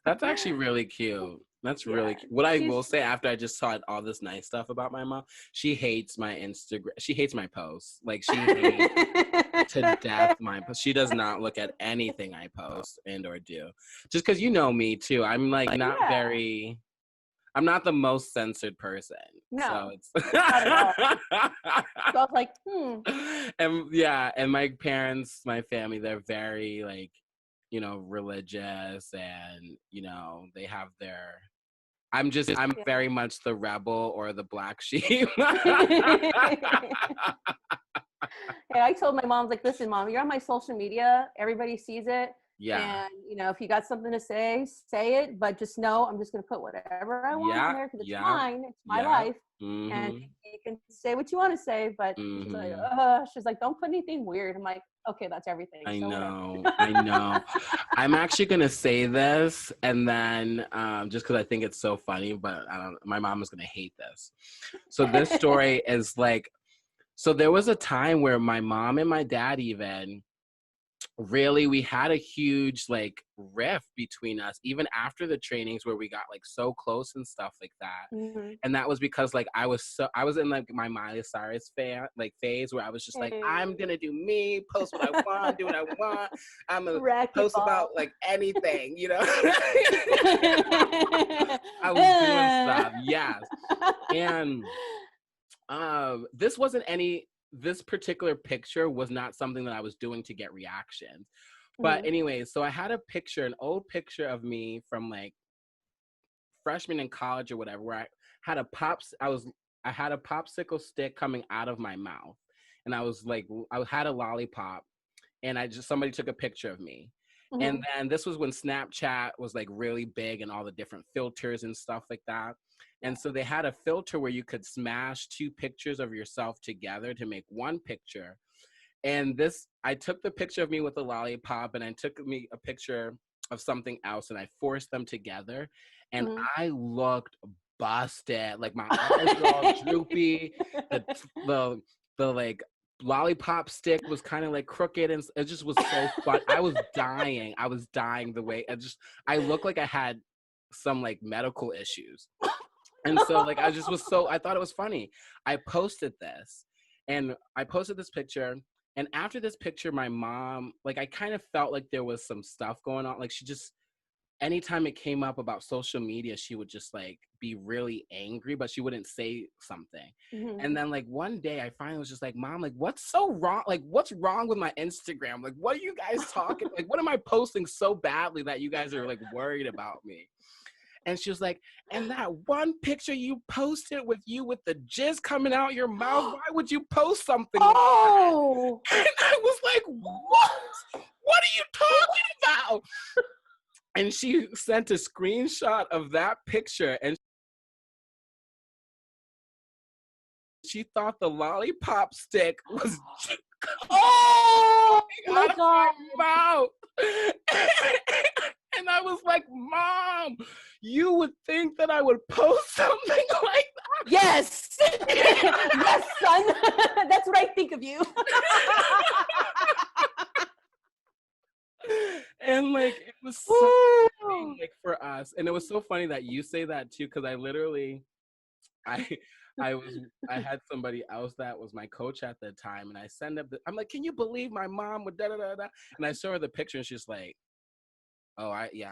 That's actually really cute. That's really cute. What I will say after I just saw all this nice stuff about my mom, she hates my Instagram. She hates my posts. Like she hates to death my posts. She does not look at anything I post and or do. Just because you know me too. I'm like I'm not the most censored person. No, so it's not at all. So I was like, and my parents, my family, they're very like, you know, religious, and you know, they have their. I'm very much the rebel or the black sheep. Yeah, I told my mom, like, listen, Mom, you're on my social media. Everybody sees it. Yeah. And, you know, if you got something to say it. But just know I'm just going to put whatever I want on there because it's mine. It's my life. And you can say what you want to say. But she's like, don't put anything weird. I'm like, okay, that's everything. I so know. I know. I'm actually going to say this. And then just because I think it's so funny, but my mom is going to hate this. So this story is like, so there was a time where my mom and my dad even really, we had a huge like rift between us even after the trainings where we got like so close and stuff like that. And that was because like I was in like my Miley Cyrus phase where I was just like, I'm gonna do me, post what I want, do what I want, I'm gonna post about like anything, you know. I was doing stuff, yes. And this particular picture was not something that I was doing to get reactions. But anyways, so I had an old picture of me from like freshman in college or whatever, where I had a popsicle stick coming out of my mouth. And I had a lollipop, and somebody took a picture of me. And then this was when Snapchat was like really big and all the different filters and stuff like that. And so they had a filter where you could smash two pictures of yourself together to make one picture. And I took the picture of me with the lollipop, and I took me a picture of something else, and I forced them together. And I looked busted. Like my eyes were all droopy. The like lollipop stick was kind of like crooked, and it just was so fun. I was dying the way I looked like I had some like medical issues. And so like I thought it was funny. I posted this, And I posted this picture. And after this picture, my mom, like, I kind of felt like there was some stuff going on. Like, she just, anytime it came up about social media, she would just like be really angry, but she wouldn't say something. And then like one day I finally was just like, Mom, like, what's so wrong? Like, what's wrong with my Instagram? Like, what are you guys talking? Like, what am I posting so badly that you guys are like worried about me? And she was like, and that one picture you posted with you with the jizz coming out your mouth, why would you post something like that? And I was like, what? What are you talking about? And she sent a screenshot of that picture, and she thought the lollipop stick was oh my God. mouth. And I was like, Mom, you would think that I would post something like that? Yes. Yes, son. That's what I think of you. And like, it was so funny, like, for us. And it was so funny that you say that too, because I literally, I had somebody else that was my coach at the time, and I send up I'm like, can you believe my mom would da da da da? And I show her the picture, and she's like, oh, she's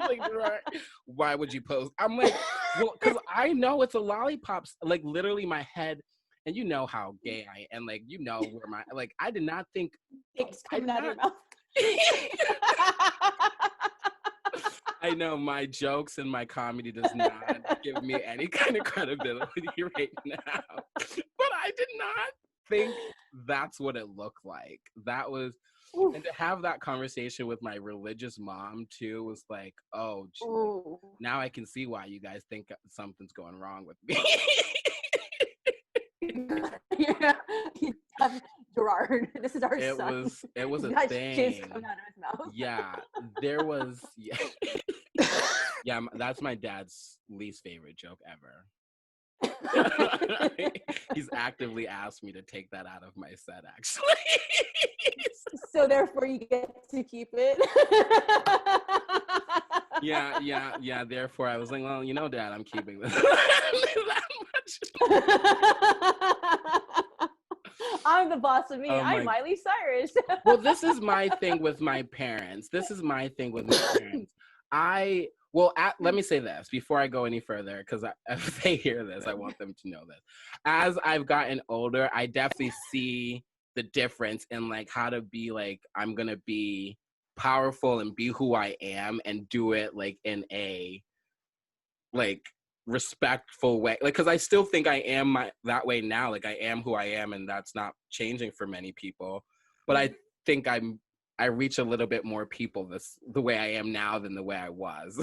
like, why would you post? I'm like, well, because I know it's a lollipop. Like, literally my head, and you know how gay I am, like, you know where my, like, I did not think it's coming out of your mouth. I know my jokes and my comedy does not give me any kind of credibility right now. But I did not think that's what it looked like. That was, and to have that conversation with my religious mom too was like, oh, now I can see why you guys think something's going wrong with me. Yeah. Gerard, this is our son. It was a thing. Jizz coming out of his mouth. Yeah, there was. Yeah, yeah. That's my dad's least favorite joke ever. He's actively asked me to take that out of my set, actually. So therefore, you get to keep it. Yeah. Therefore, I was like, well, you know, Dad, I'm keeping this. I'm the boss of me. I'm Miley Cyrus. Well, this is my thing with my parents. Let me say this before I go any further, because if they hear this, I want them to know this. As I've gotten older, I definitely see the difference in like how to be like, I'm going to be powerful and be who I am and do it like in a like respectful way, like, because I still think I am that way now, like I am who I am, and that's not changing for many people, but I think I reach a little bit more people the way I am now than the way I was.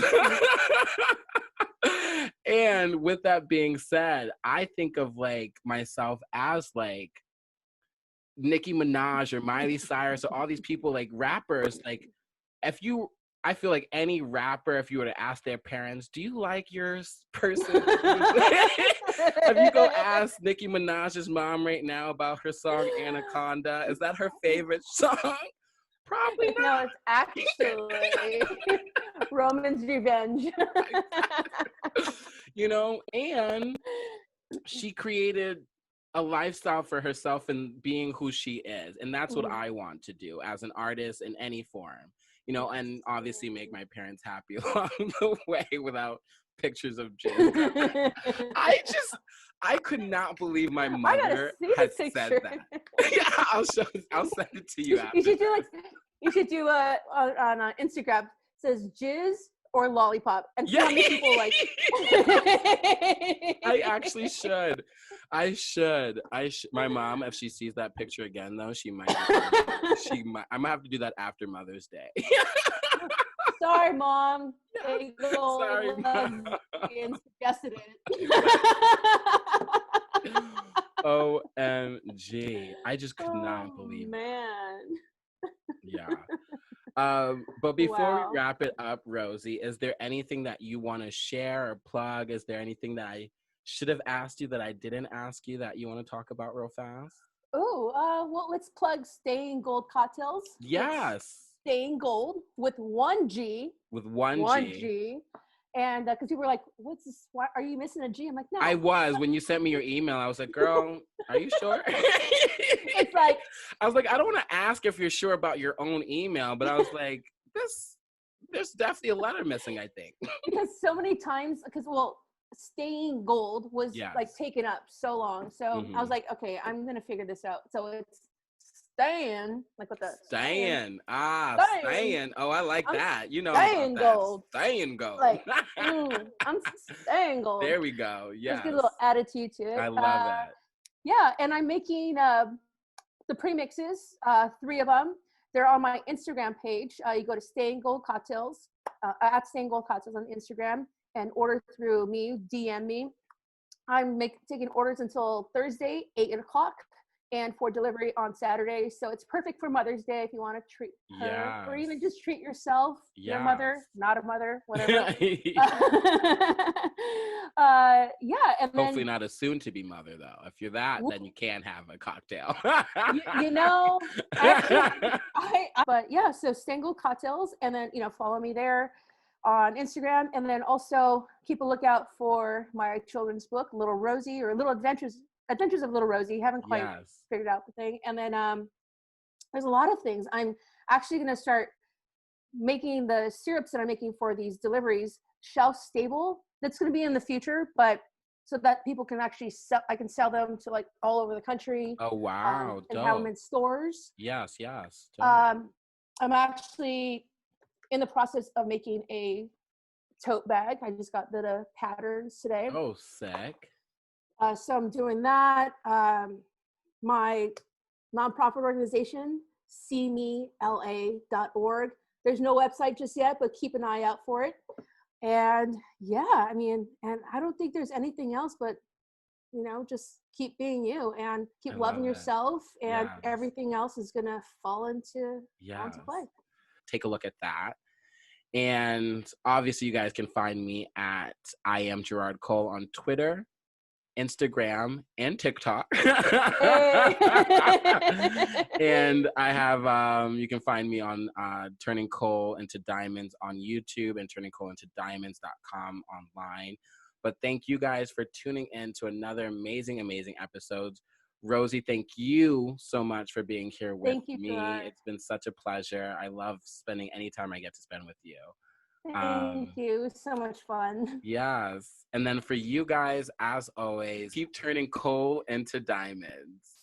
And with that being said, I think of like myself as like Nicki Minaj or Miley Cyrus or all these people, like rappers, like I feel like any rapper, if you were to ask their parents, do you like your person? If you go ask Nicki Minaj's mom right now about her song Anaconda, is that her favorite song? Probably not. No, it's actually Roman's Revenge. You know, and she created a lifestyle for herself and being who she is. And that's what I want to do as an artist in any form. You know, and obviously make my parents happy along the way without pictures of jizz. I could not believe my mother had said that. Yeah, I'll send it to you after. You should do on Instagram, says jizz or lollipop, and see how many people like. I actually should. I should. My mom, if she sees that picture again, though, she might. I'm gonna have to do that after Mother's Day. Sorry, Mom. Sorry, Mom. And suggested it. OMG! I just could not believe. Man. Yeah. But before we wrap it up, Rosie, is there anything that you want to share or plug? Is there anything that I should have asked you that I didn't ask you that you want to talk about real fast? Well, let's plug Stayin Gold Cocktails. Yes. Stayin Gold with one G. With one G. And because people were like, what's this? Why are you missing a G? I'm like, no. I was. When you sent me your email, I was like, girl, are you sure? It's like, I was like, I don't want to ask if you're sure about your own email, but I was like, there's definitely a letter missing, I think. Because so many times, because, well, Stayin Gold was like taken up so long. So I was like, okay, I'm going to figure this out. So it's Stayin, like with the Stayin. Stayin. Oh, I like that. You know Stayin Gold. Stayin Gold. Like, I'm Stayin Gold. There we go. Yeah. There's a little attitude to it. I love it. Yeah, and I'm making the premixes, 3 of them. They're on my Instagram page. You go to Stayin Gold Cocktails, at Stayin Gold Cocktails on Instagram, and order through me, DM me. I'm taking orders until Thursday, 8 o'clock, and for delivery on Saturday. So it's perfect for Mother's Day if you want to treat her, or even just treat yourself, your mother, not a mother, whatever. Yeah, and then, hopefully not a soon-to-be mother, though. If you're that, then you can have a cocktail. you know, actually, but yeah, so Stayin Gold Cocktails, and then, follow me there on Instagram, and then also keep a lookout for my children's book, Little Rosie, or Little Adventures of Little Rosie. Haven't quite figured out the thing. And then there's a lot of things. I'm actually going to start making the syrups that I'm making for these deliveries shelf stable. That's going to be in the future, but so that people can actually I can sell them to like all over the country. Oh, wow. And have them in stores. Yes. I'm actually in the process of making a tote bag. I just got the patterns today. Oh, sick. So I'm doing that. My nonprofit organization, seemela.org. There's no website just yet, but keep an eye out for it. And yeah, I mean, and I don't think there's anything else, but just keep being you and keep loving yourself, and everything else is gonna fall into play. Take a look at that. And obviously you guys can find me at I am Gerard Cole on Twitter, Instagram, and TikTok. And I have you can find me on Turning Coal into Diamonds on YouTube, and turningcoalintodiamonds.com online. But thank you guys for tuning in to another amazing episode. Rosie, thank you so much for being here with me. Gerard. It's been such a pleasure. I love spending any time I get to spend with you. Thank you. So much fun. Yes. And then for you guys, as always, keep turning coal into diamonds.